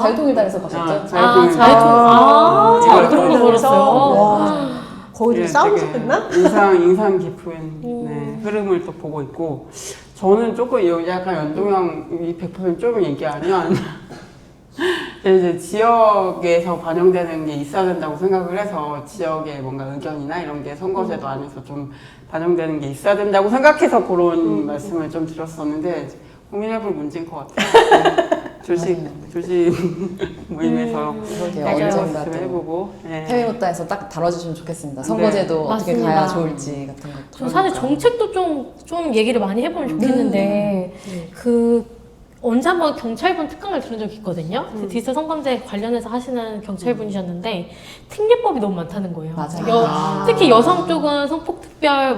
Speaker 4: 자유통일당에서 보셨죠?
Speaker 3: 그런 거 몰랐어요.
Speaker 1: 거기도
Speaker 2: 예,
Speaker 1: 싸움
Speaker 2: 되게
Speaker 1: 섞였나?
Speaker 2: 인상 깊은 흐름을 또 보고 있고 저는 조금 약간 연동형 100%좀 얘기하면 이제 지역에서 반영되는 게 있어야 된다고 생각을 해서 지역의 뭔가 의견이나 이런 게 선거제도 안에서 좀 반영되는 게 있어야 된다고 생각해서 그런 말씀을 좀 드렸었는데 고민해볼 문제인 것 같아요. 조직 모임에서
Speaker 4: 그러게요.
Speaker 2: 얘기를
Speaker 4: 언젠가 또
Speaker 2: 해보고 네.
Speaker 4: 해외국다에서 딱 다뤄주시면 좋겠습니다. 선거제도 어떻게
Speaker 3: 맞습니다.
Speaker 4: 가야 좋을지 같은 것.
Speaker 3: 저 사실 정책도 좀 얘기를 많이 해보면 좋겠는데 언제 한번 경찰분 특강을 들은 적이 있거든요. 디지털 성범죄 관련해서 하시는 경찰분이셨는데 특례법이 너무 많다는 거예요.
Speaker 4: 맞아요.
Speaker 3: 특히 여성 쪽은 성폭특별,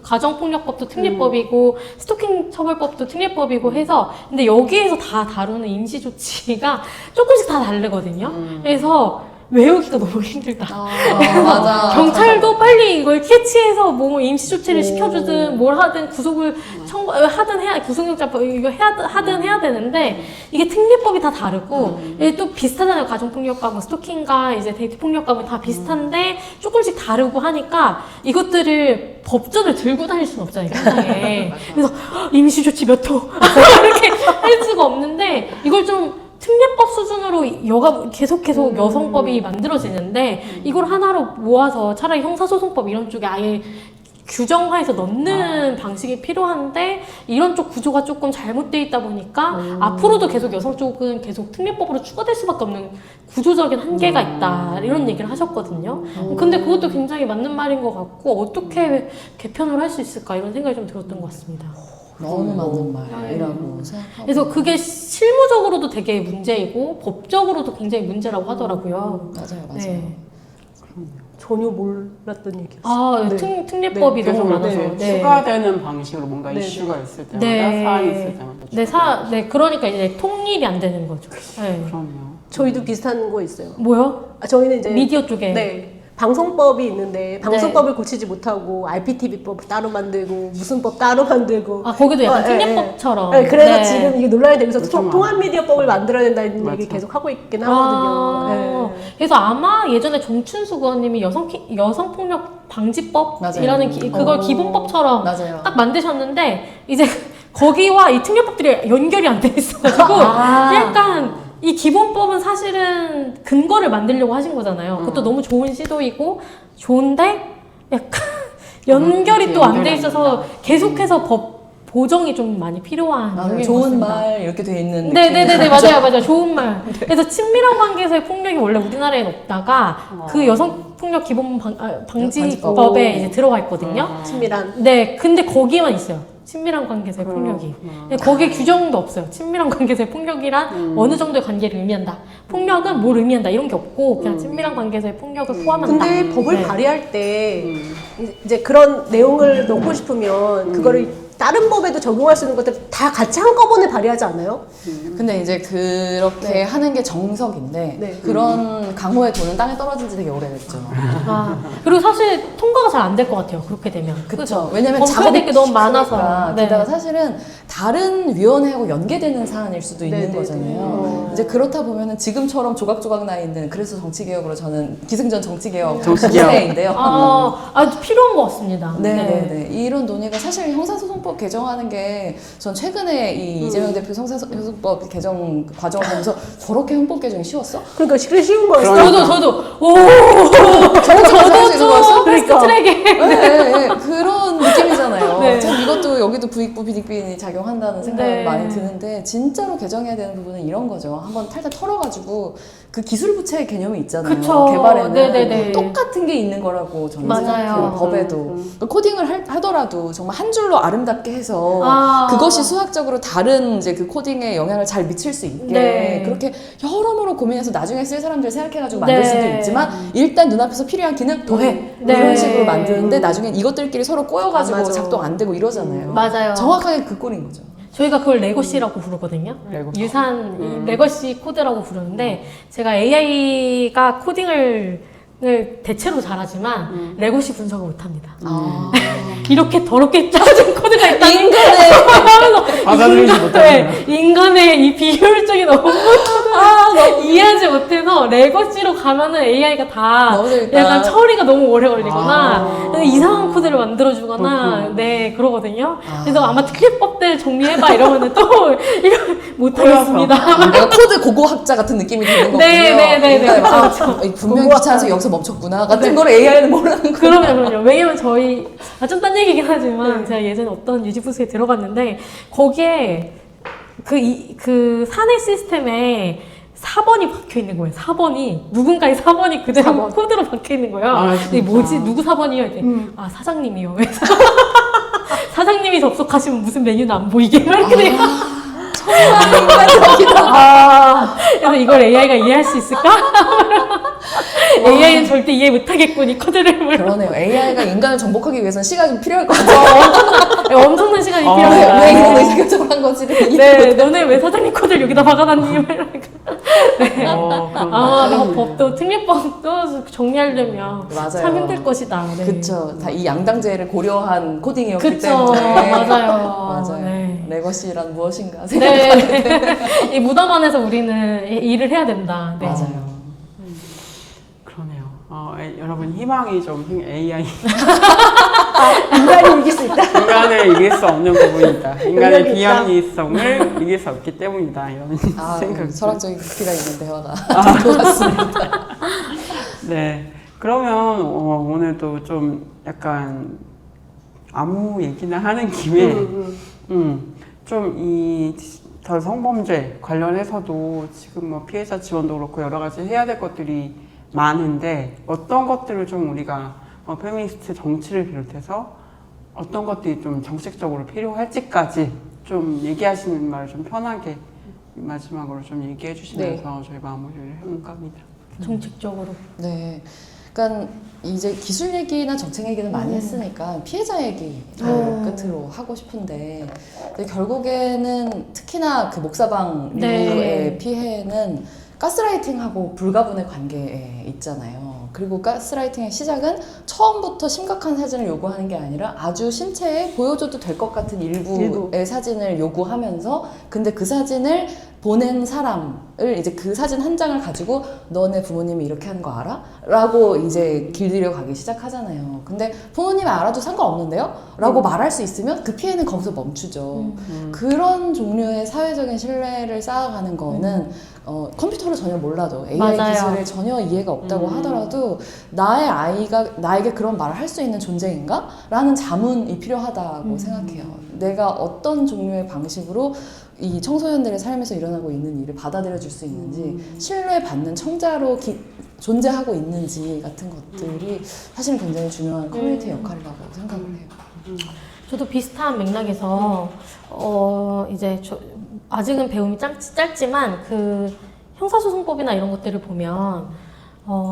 Speaker 3: 가정폭력법도 특례법이고 스토킹 처벌법도 특례법이고 해서 근데 여기에서 다 다루는 임시조치가 조금씩 다 다르거든요. 그래서 외우기가 너무 힘들다.
Speaker 4: 맞아.
Speaker 3: 경찰도 빨리 이걸 캐치해서 뭐 임시조치를 시켜주든 뭘 하든 구속을 구속영장 이거 하든 해야 되는데 이게 특례법이 다 다르고 이게 또 비슷하잖아요. 가정폭력과 뭐 스토킹과 이제 데이트 폭력과는 다 비슷한데 조금씩 다르고 하니까 이것들을 법전을 들고 다닐 수는 없잖아요. 세상에. 그래서 임시조치 몇 호 이렇게 할 수가 없는데 이걸 좀 특례법 수준으로 계속 여성법이 만들어지는데 이걸 하나로 모아서 차라리 형사소송법 이런 쪽에 아예 규정화해서 넣는 방식이 필요한데 이런 쪽 구조가 조금 잘못돼 있다 보니까 앞으로도 계속 여성 쪽은 계속 특례법으로 추가될 수밖에 없는 구조적인 한계가 있다 이런 얘기를 하셨거든요. 근데 그것도 굉장히 맞는 말인 것 같고 어떻게 개편을 할 수 있을까 이런 생각이 좀 들었던 것 같습니다.
Speaker 4: 너무 맞는 말이라고 생각하고.
Speaker 3: 그래서 그게 실무적으로도 되게 문제이고 법적으로도 굉장히 문제라고 하더라고요.
Speaker 4: 맞아요.
Speaker 3: 네.
Speaker 1: 전혀 몰랐던 얘기였어요.
Speaker 3: 아,
Speaker 1: 네.
Speaker 3: 특례법이
Speaker 2: 계속
Speaker 3: 너무 많아서.
Speaker 2: 네. 추가되는 방식으로 뭔가
Speaker 1: 네.
Speaker 2: 이슈가 있을 때마다
Speaker 3: 네.
Speaker 2: 사안이 있을 때마다
Speaker 3: 그러니까 이제 통일이 안 되는 거죠. 네.
Speaker 2: 그럼요.
Speaker 1: 저희도 비슷한 거 있어요.
Speaker 3: 뭐요?
Speaker 1: 저희는 이제
Speaker 3: 미디어 쪽에.
Speaker 1: 네. 방송법이 있는데 방송법을 고치지 못하고 RPTV법 따로 만들고 무슨 법 따로 만들고
Speaker 3: 아, 거기도 약간
Speaker 1: 예,
Speaker 3: 특례법처럼.
Speaker 1: 네, 그래서
Speaker 3: 네.
Speaker 1: 지금 이게 논란이 되면서
Speaker 2: 그렇죠.
Speaker 1: 통합미디어법을 만들어야 된다는
Speaker 2: 맞아.
Speaker 1: 얘기 계속 하고 있긴 하거든요. 네.
Speaker 3: 그래서 아마 예전에 정춘수 의원님이 여성폭력 방지법이라는 그걸 기본법처럼
Speaker 4: 맞아요.
Speaker 3: 딱 만드셨는데 이제 거기와 이 특례법들이 연결이 안 돼 있어가지고 약간 이 기본법은 사실은 근거를 만들려고 하신 거잖아요. 그것도 너무 좋은 시도이고 좋은데 약간 연결이 또 안 돼 있어서 계속해서 법 보정이 좀 많이 필요한
Speaker 4: 맞아요.
Speaker 3: 내용인 것
Speaker 4: 좋은
Speaker 3: 같습니다.
Speaker 4: 말 이렇게 돼 있는
Speaker 3: 네네네네 맞아요 좋은 말. 그래서 친밀한 관계에서의 폭력이 원래 우리나라에는 없다가 그 여성폭력 기본 방지법에 이제 들어가 있거든요.
Speaker 1: 친밀한
Speaker 3: 네, 근데 거기만 있어요. 친밀한 관계에서의 폭력이. 근데 거기에 규정도 없어요. 친밀한 관계에서의 폭력이란 어느 정도의 관계를 의미한다. 폭력은 뭘 의미한다. 이런 게 없고 그냥 친밀한 관계에서의 폭력을 포함한다.
Speaker 1: 근데 법을
Speaker 3: 네.
Speaker 1: 발의할 때 이제 그런 내용을 넣고 싶으면 그거를 다른 법에도 적용할 수 있는 것들 다 같이 한꺼번에 발의하지 않아요?
Speaker 4: 근데 이제 그렇게 하는 게 정석인데
Speaker 1: 네.
Speaker 4: 그런 강호의 돈은 땅에 떨어진 지 되게 오래됐죠.
Speaker 3: 아, 그리고 사실 통과가 잘 안 될 것 같아요. 그렇게 되면.
Speaker 4: 그렇죠. 왜냐면
Speaker 3: 검토해야 될게 너무 많아서.
Speaker 4: 많아서.
Speaker 3: 네.
Speaker 4: 게다가 사실은 다른 위원회하고 연계되는 사안일 수도 있는
Speaker 1: 네네네.
Speaker 4: 거잖아요. 이제 그렇다 보면은 지금처럼 조각조각 나 있는 그래서 정치개혁으로 저는 기승전 정치개혁
Speaker 2: 정치개혁.
Speaker 4: 세대인데요.
Speaker 3: 아주 필요한 것 같습니다.
Speaker 4: 네네네. 이런 논의가 사실 형사소송법 개정하는 게 전 최근에 이 이재명 대표 형사소송법 개정 과정을 보면서 저렇게 형법 개정이 쉬웠어?
Speaker 1: 그러니까 쉬운 거였어.
Speaker 3: 저도 오
Speaker 4: 저도
Speaker 3: 좀 패스트트랙에
Speaker 4: 네, 네, 그런 느낌이잖아요.
Speaker 3: 네.
Speaker 4: 참 이것도 여기도 부익부 빈익빈이 작용한다는 생각이
Speaker 3: 네.
Speaker 4: 많이 드는데 진짜로 개정해야 되는 부분은 이런 거죠. 한번 탈탈 털어가지고 그 기술 부채의 개념이 있잖아요.
Speaker 3: 그쵸.
Speaker 4: 개발에는
Speaker 3: 네네네.
Speaker 4: 똑같은 게 있는 거라고 저는
Speaker 3: 맞아요.
Speaker 4: 생각해요. 법에도 코딩을 하더라도 정말 한 줄로 아름답게 해서
Speaker 3: 아.
Speaker 4: 그것이 수학적으로 다른 이제 그 코딩에 영향을 잘 미칠 수 있게
Speaker 3: 네.
Speaker 4: 그렇게 여러모로 고민해서 나중에 쓸 사람들 생각해가지고 만들
Speaker 3: 네.
Speaker 4: 수도 있지만 일단 눈앞에서 필요한 기능 더해
Speaker 3: 네.
Speaker 4: 이런 식으로 만드는데 나중엔 이것들끼리 서로 꼬여가지고
Speaker 1: 아, 맞아.
Speaker 4: 작동 안 되고 이러잖아요.
Speaker 3: 맞아요.
Speaker 4: 정확하게 그 꼴인 거죠.
Speaker 3: 저희가 그걸 레거시라고 부르거든요.
Speaker 2: 레거시.
Speaker 3: 유산 이 레거시 코드라고 부르는데 제가 AI가 코딩을 대체로 잘하지만 레거시 분석을 못합니다. 이렇게 더럽게 짜진 코드가 있다는
Speaker 4: 인간의
Speaker 2: 받아들이지
Speaker 3: 네, 인간의 이 비효율적인 업무 이해하지 못해서 레거시로 가면은 AI가 다
Speaker 4: 너무 재밌다.
Speaker 3: 약간 처리가 너무 오래 걸리거나 이상한 코드를 만들어주거나 네 그러거든요. 그래서 아마 특례법들 정리해봐 이러면은 또 이거 못하겠습니다.
Speaker 4: 내가 코드 고고학자 같은 느낌이 드는 거군요.
Speaker 3: 네,
Speaker 4: 그러니까
Speaker 3: 그렇죠.
Speaker 4: 분명히 귀찮아서 여기서 멈췄구나 같은 걸 AI는 모르는 거예요.
Speaker 3: 그럼요. 왜냐면 저희, 좀 딴 얘기긴 하지만, 제가 예전에 어떤 유지부스에 들어갔는데, 거기에, 그 사내 시스템에 4번이 박혀 있는 거예요. 4번이. 누군가의 4번이 그대로
Speaker 1: 4번.
Speaker 3: 코드로 박혀 있는 거예요.
Speaker 2: 아,
Speaker 3: 근데
Speaker 2: 진짜.
Speaker 3: 뭐지? 누구 4번이요? 이렇게. 아, 사장님이요. 그래서 사장님이 접속하시면 무슨 메뉴는 안 보이게. 이렇게 돼요. 그래서 이걸 AI가 이해할 수 있을까? AI는 절대 이해 못하겠군, 이 코드를.
Speaker 4: 그러네요. AI가 인간을 정복하기 위해서는 시간이 좀 필요할 것 같아요.
Speaker 3: 엄청난 시간이
Speaker 2: 아,
Speaker 3: 필요해요.
Speaker 4: 왜 이런 의식적으로 한 건지를
Speaker 3: 네, 너네 왜 사장님 코드를 여기다 박아놨니? 막 이러니까.
Speaker 2: 그런
Speaker 3: 아마
Speaker 2: 사람이
Speaker 3: 법도 특례법도 정리하려면
Speaker 4: 맞아요.
Speaker 3: 참 힘들 것이다. 네.
Speaker 4: 그쵸. 다 이 양당제를 고려한 코딩이었기
Speaker 3: 그쵸.
Speaker 4: 때문에.
Speaker 3: 맞아요.
Speaker 4: 맞아요.
Speaker 3: 네.
Speaker 4: 레거시란 무엇인가
Speaker 3: 네. 이 무덤 안에서 우리는 일을 해야 된다. 네.
Speaker 4: 맞아요.
Speaker 2: 그러네요. 여러분 희망이 좀 AI
Speaker 1: 인간이 이길 수 있다.
Speaker 2: 인간을 이길 수 없는 부분이다. 인간의
Speaker 1: 능력이 있다.
Speaker 2: 비합리성을 이길 수 없기 때문이다. 이런 생각.
Speaker 4: 철학적인 깊이가 있는 대화가 좋았습니다.
Speaker 2: 네. 그러면 오늘도 좀 약간 아무 얘기나 하는 김에 좀 이 디지털 성범죄 관련해서도 지금 뭐 피해자 지원도 그렇고 여러 가지 해야 될 것들이 많은데 어떤 것들을 좀 우리가 페미니스트 정치를 비롯해서 어떤 것들이 좀 정책적으로 필요할지까지 좀 얘기하시는 말을 좀 편하게 마지막으로 좀 얘기해 주시면서 저희 마무리를 해볼까 합니다.
Speaker 3: 정책적으로.
Speaker 4: 네. 그러니까 이제 기술 얘기나 정책 얘기는 많이 했으니까 피해자 얘기를 끝으로 하고 싶은데 근데 결국에는 특히나 그 목사방
Speaker 3: 네.
Speaker 4: 류의 피해는 가스라이팅하고 불가분의 관계에 있잖아요. 그리고 가스라이팅의 시작은 처음부터 심각한 사진을 요구하는 게 아니라 아주 신체에 보여줘도 될 것 같은 일부의 사진을 요구하면서 근데 그 사진을 보낸 사람을 이제 그 사진 한 장을 가지고 너네 부모님이 이렇게 하는 거 알아? 라고 이제 길들여 가기 시작하잖아요. 근데 부모님이 알아도 상관없는데요? 라고 말할 수 있으면 그 피해는 거기서 멈추죠. 그런 종류의 사회적인 신뢰를 쌓아가는 거는 컴퓨터를 전혀 몰라도 AI
Speaker 3: 맞아요.
Speaker 4: 기술에 전혀 이해가 없다고 하더라도 나의 아이가 나에게 그런 말을 할 수 있는 존재인가? 라는 자문이 필요하다고 생각해요. 내가 어떤 종류의 방식으로 이 청소년들의 삶에서 일어나고 있는 일을 받아들여 줄 수 있는지 신뢰받는 청자로 존재하고 있는지 같은 것들이 사실은 굉장히 중요한 커뮤니티 역할이라고 생각을 해요.
Speaker 3: 저도 비슷한 맥락에서 이제 아직은 배움이 짧지만 그 형사소송법이나 이런 것들을 보면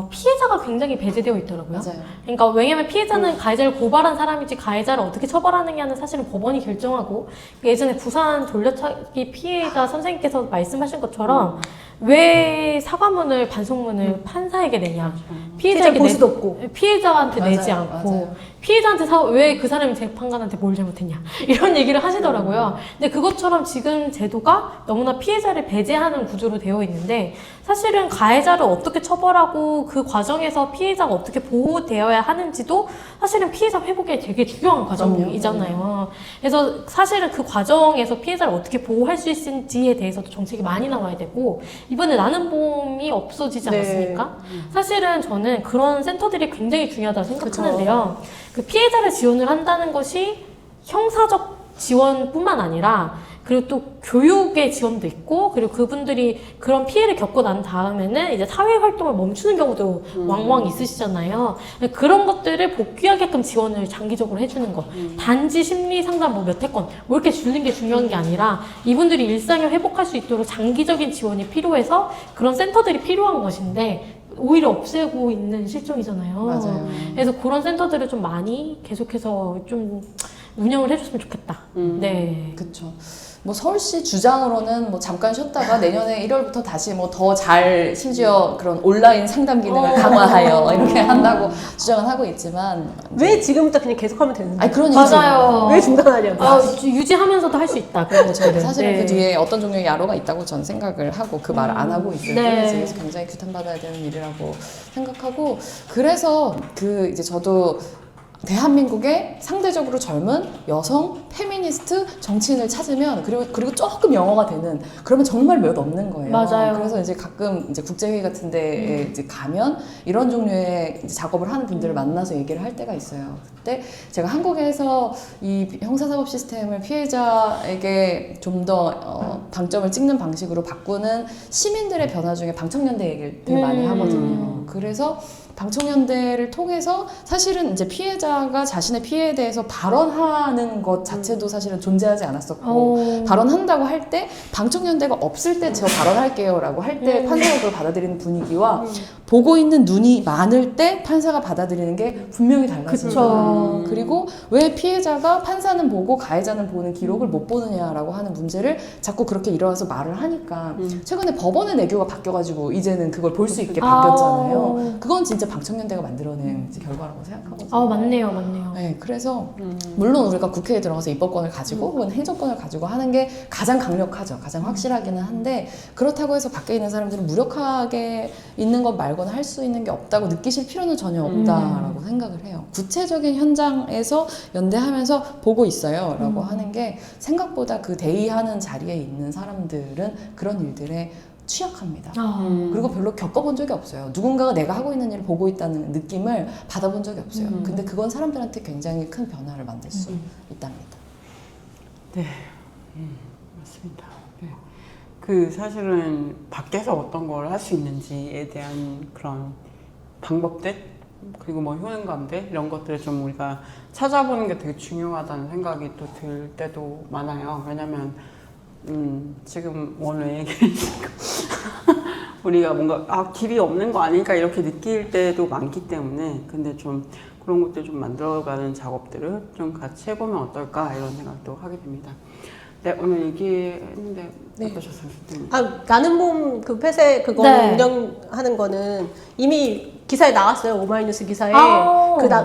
Speaker 3: 피해자가 굉장히 배제되어 있더라고요.
Speaker 4: 맞아요.
Speaker 3: 그러니까 왜냐면 피해자는 가해자를 고발한 사람이지 가해자를 어떻게 처벌하느냐는 사실은 법원이 결정하고 예전에 부산 돌려차기 피해자 선생님께서 말씀하신 것처럼 왜 사과문을 반송문을 판사에게 내냐
Speaker 1: 피해자를 볼 수도 없고
Speaker 3: 피해자한테
Speaker 4: 맞아요,
Speaker 3: 내지 않고
Speaker 4: 맞아요.
Speaker 3: 피해자한테 왜 그 사람이 재판관한테 뭘 잘못했냐 이런 얘기를 하시더라고요. 근데 그것처럼 지금 제도가 너무나 피해자를 배제하는 구조로 되어 있는데 사실은 가해자를 어떻게 처벌하고 그 과정에서 피해자가 어떻게 보호되어야 하는지도 사실은 피해자 회복에 되게 중요한 과정이잖아요. 그래서 사실은 그 과정에서 피해자를 어떻게 보호할 수 있는지에 대해서도 정책이 많이 나와야 되고 이번에 나는 보험이 없어지지 않았습니까? 사실은 저는 그런 센터들이 굉장히 중요하다고 생각하는데요. 그 피해자를 지원을 한다는 것이 형사적 지원뿐만 아니라 그리고 또 교육의 지원도 있고 그리고 그분들이 그런 피해를 겪고 난 다음에는 이제 사회 활동을 멈추는 경우도 왕왕 있으시잖아요. 그런 것들을 복귀하게끔 지원을 장기적으로 해주는 것. 단지 심리 상담 뭐 몇 회건 뭐 이렇게 주는 게 중요한 게 아니라 이분들이 일상을 회복할 수 있도록 장기적인 지원이 필요해서 그런 센터들이 필요한 것인데 오히려 없애고 있는 실정이잖아요.
Speaker 4: 맞아요.
Speaker 3: 그래서 그런 센터들을 좀 많이 계속해서 좀 운영을 해줬으면 좋겠다. 네.
Speaker 4: 그쵸. 뭐 서울시 주장으로는 뭐 잠깐 쉬었다가 내년에 1월부터 다시 뭐 더 잘 심지어 그런 온라인 상담 기능을 강화하여 이렇게 한다고 주장은 하고 있지만
Speaker 1: 왜 지금부터 그냥 계속하면 되는데?
Speaker 4: 아니 그런 얘기죠.
Speaker 3: 맞아요.
Speaker 1: 왜 중단하냐고.
Speaker 3: 유지하면서도 할 수 있다. 그런 것들을.
Speaker 4: 사실은
Speaker 3: 네.
Speaker 4: 그 뒤에 어떤 종류의 야로가 있다고 저는 생각을 하고 그 말을 안 하고 있을
Speaker 3: 네.
Speaker 4: 뿐이지 그래서 굉장히 규탄받아야 되는 일이라고 생각하고 그래서 그 이제 저도 대한민국의 상대적으로 젊은 여성 페미니스트 정치인을 찾으면 그리고 조금 영어가 되는 그러면 정말 몇 없는 거예요.
Speaker 3: 맞아요.
Speaker 4: 그래서 이제 가끔 이제 국제회의 같은 데에 이제 가면 이런 종류의 이제 작업을 하는 분들을 만나서 얘기를 할 때가 있어요. 그때 제가 한국에서 이 형사사법 시스템을 피해자에게 좀 더 방점을 찍는 방식으로 바꾸는 시민들의 변화 중에 방청연대 얘기를 되게 많이 하거든요. 그래서 방청연대를 통해서 사실은 이제 피해자가 자신의 피해에 대해서 발언하는 것 자체도 사실은 존재하지 않았었고 발언한다고 할 때 방청연대가 없을 때 저 발언할게요 라고 할 때 판사가 그걸 받아들이는 분위기와 보고 있는 눈이 많을 때 판사가 받아들이는 게 분명히 달라집니다.
Speaker 3: 그쵸.
Speaker 4: 그리고 왜 피해자가 판사는 보고 가해자는 보는 기록을 못 보느냐라고 하는 문제를 자꾸 그렇게 일어나서 말을 하니까 최근에 법원의 내교가 바뀌어가지고 이제는 그걸 볼 수 있게 바뀌었잖아요. 그건 진짜 방청연대가 만들어낸 이제 결과라고 생각하거든요.
Speaker 3: 아, 맞네요, 맞네요.
Speaker 4: 네, 그래서 물론 우리가 국회에 들어가서 입법권을 가지고 혹은 행정권을 가지고 하는 게 가장 강력하죠. 가장 확실하기는 한데 그렇다고 해서 밖에 있는 사람들은 무력하게 있는 것 말고는 할 수 있는 게 없다고 느끼실 필요는 전혀 없다라고 생각을 해요. 구체적인 현장에서 연대하면서 보고 있어요 라고 하는 게 생각보다 그 대의하는 자리에 있는 사람들은 그런 일들에 취약합니다. 그리고 별로 겪어본 적이 없어요. 누군가가 내가 하고 있는 일을 보고 있다는 느낌을 받아본 적이 없어요. 근데 그건 사람들한테 굉장히 큰 변화를 만들 수 있답니다.
Speaker 2: 네, 맞습니다. 네. 그 사실은 밖에서 어떤 걸 할 수 있는지에 대한 그런 방법들 그리고 뭐 효능감들 이런 것들을 좀 우리가 찾아보는 게 되게 중요하다는 생각이 또 들 때도 많아요. 왜냐면 지금 오늘 얘기하니까 우리가 뭔가 길이 없는 거 아닐까 이렇게 느낄 때도 많기 때문에 근데 좀 그런 것들 좀 만들어가는 작업들을 좀 같이 해보면 어떨까 이런 생각도 하게 됩니다. 네, 오늘 얘기했는데 어떠셨어요?
Speaker 1: 나는 몸 그 폐쇄 그거
Speaker 3: 네.
Speaker 1: 운영하는 거는 이미 기사에 나왔어요. 오마이뉴스 기사에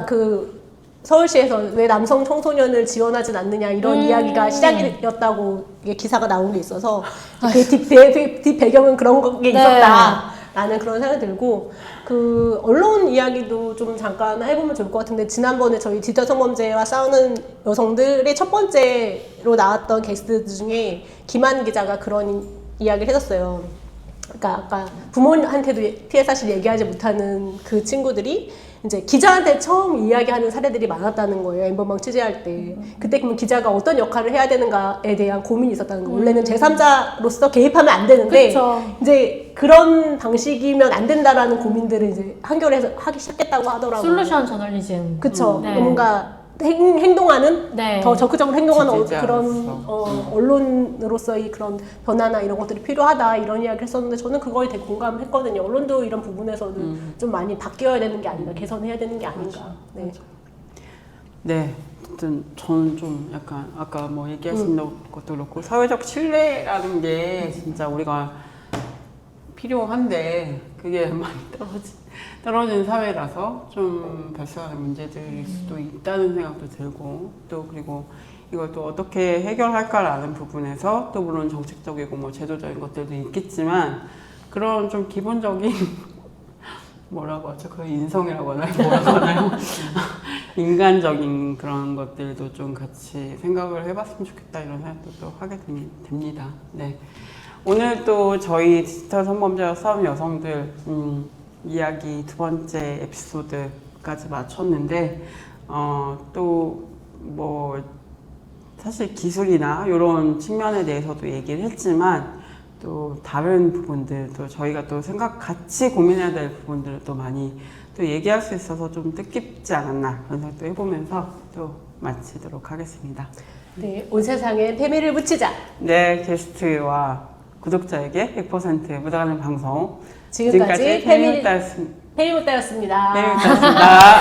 Speaker 1: 그 서울시에서 왜 남성 청소년을 지원하진 않느냐 이런 이야기가 시작이었다고 기사가 나온 게 있어서 그 뒷 배경은 그런 게 있었다라는 그런 생각이 들고 그 언론 이야기도 좀 잠깐 해보면 좋을 것 같은데 지난번에 저희 디지털 성범죄와 싸우는 여성들의 첫 번째로 나왔던 게스트 중에 김한 기자가 그런 이야기를 해줬어요. 그러니까 아까 부모한테도 피해 사실 얘기하지 못하는 그 친구들이 이제 기자한테 처음 이야기하는 사례들이 많았다는 거예요. 엠버방 취재할 때. 그때 그러면 기자가 어떤 역할을 해야 되는가에 대한 고민이 있었다는 거예요. 원래는 제3자로서 개입하면 안 되는데
Speaker 3: 그쵸.
Speaker 1: 이제 그런 방식이면 안 된다라는 고민들을 이제 한겨레에서 하기 시작했다고 하더라고요.
Speaker 3: 솔루션 저널리즘.
Speaker 1: 그쵸.
Speaker 3: 네.
Speaker 1: 뭔가 행동하는
Speaker 3: 네.
Speaker 1: 더 적극적으로 행동하는
Speaker 2: 지지자로서.
Speaker 1: 그런 언론으로서의 그런 변화나 이런 것들이 필요하다 이런 이야기를 했었는데 저는 그거에 되게 공감했거든요. 언론도 이런 부분에서는 좀 많이 바뀌어야 되는 게 아닌가, 개선해야 되는 게 아닌가. 네.
Speaker 2: 네, 어쨌든 저는 좀 약간 아까 뭐 얘기하신 것도 그렇고 사회적 신뢰라는 게 진짜 우리가 필요한데 그게 많이 떨어진 사회라서 좀 발생하는 문제들일 수도 있다는 생각도 들고 또 그리고 이걸 또 어떻게 해결할까라는 부분에서 또 물론 정책적이고 뭐 제도적인 것들도 있겠지만 그런 좀 기본적인 뭐라고 하죠? 그 인성이라고 하나요? 뭐라고 하나요? 인간적인 그런 것들도 좀 같이 생각을 해봤으면 좋겠다 이런 생각도 또 하게 됩니다. 네. 오늘 또 저희 디지털 성범죄와 싸우는 여성들 이야기 두 번째 에피소드까지 마쳤는데 또 뭐 사실 기술이나 이런 측면에 대해서도 얘기를 했지만 또 다른 부분들 또 저희가 또 같이 고민해야 될 부분들을 또 많이 또 얘기할 수 있어서 좀 뜻깊지 않았나 그런 생각도 해보면서 또 마치도록 하겠습니다.
Speaker 1: 네, 온 세상에 페미를 붙이자.
Speaker 2: 네, 게스트와 구독자에게 100% 묻어가는 방송
Speaker 1: 지금까지
Speaker 2: 페미묻다였습니다.
Speaker 1: 페미묻다였습니다.
Speaker 2: 페미묻다였습니다.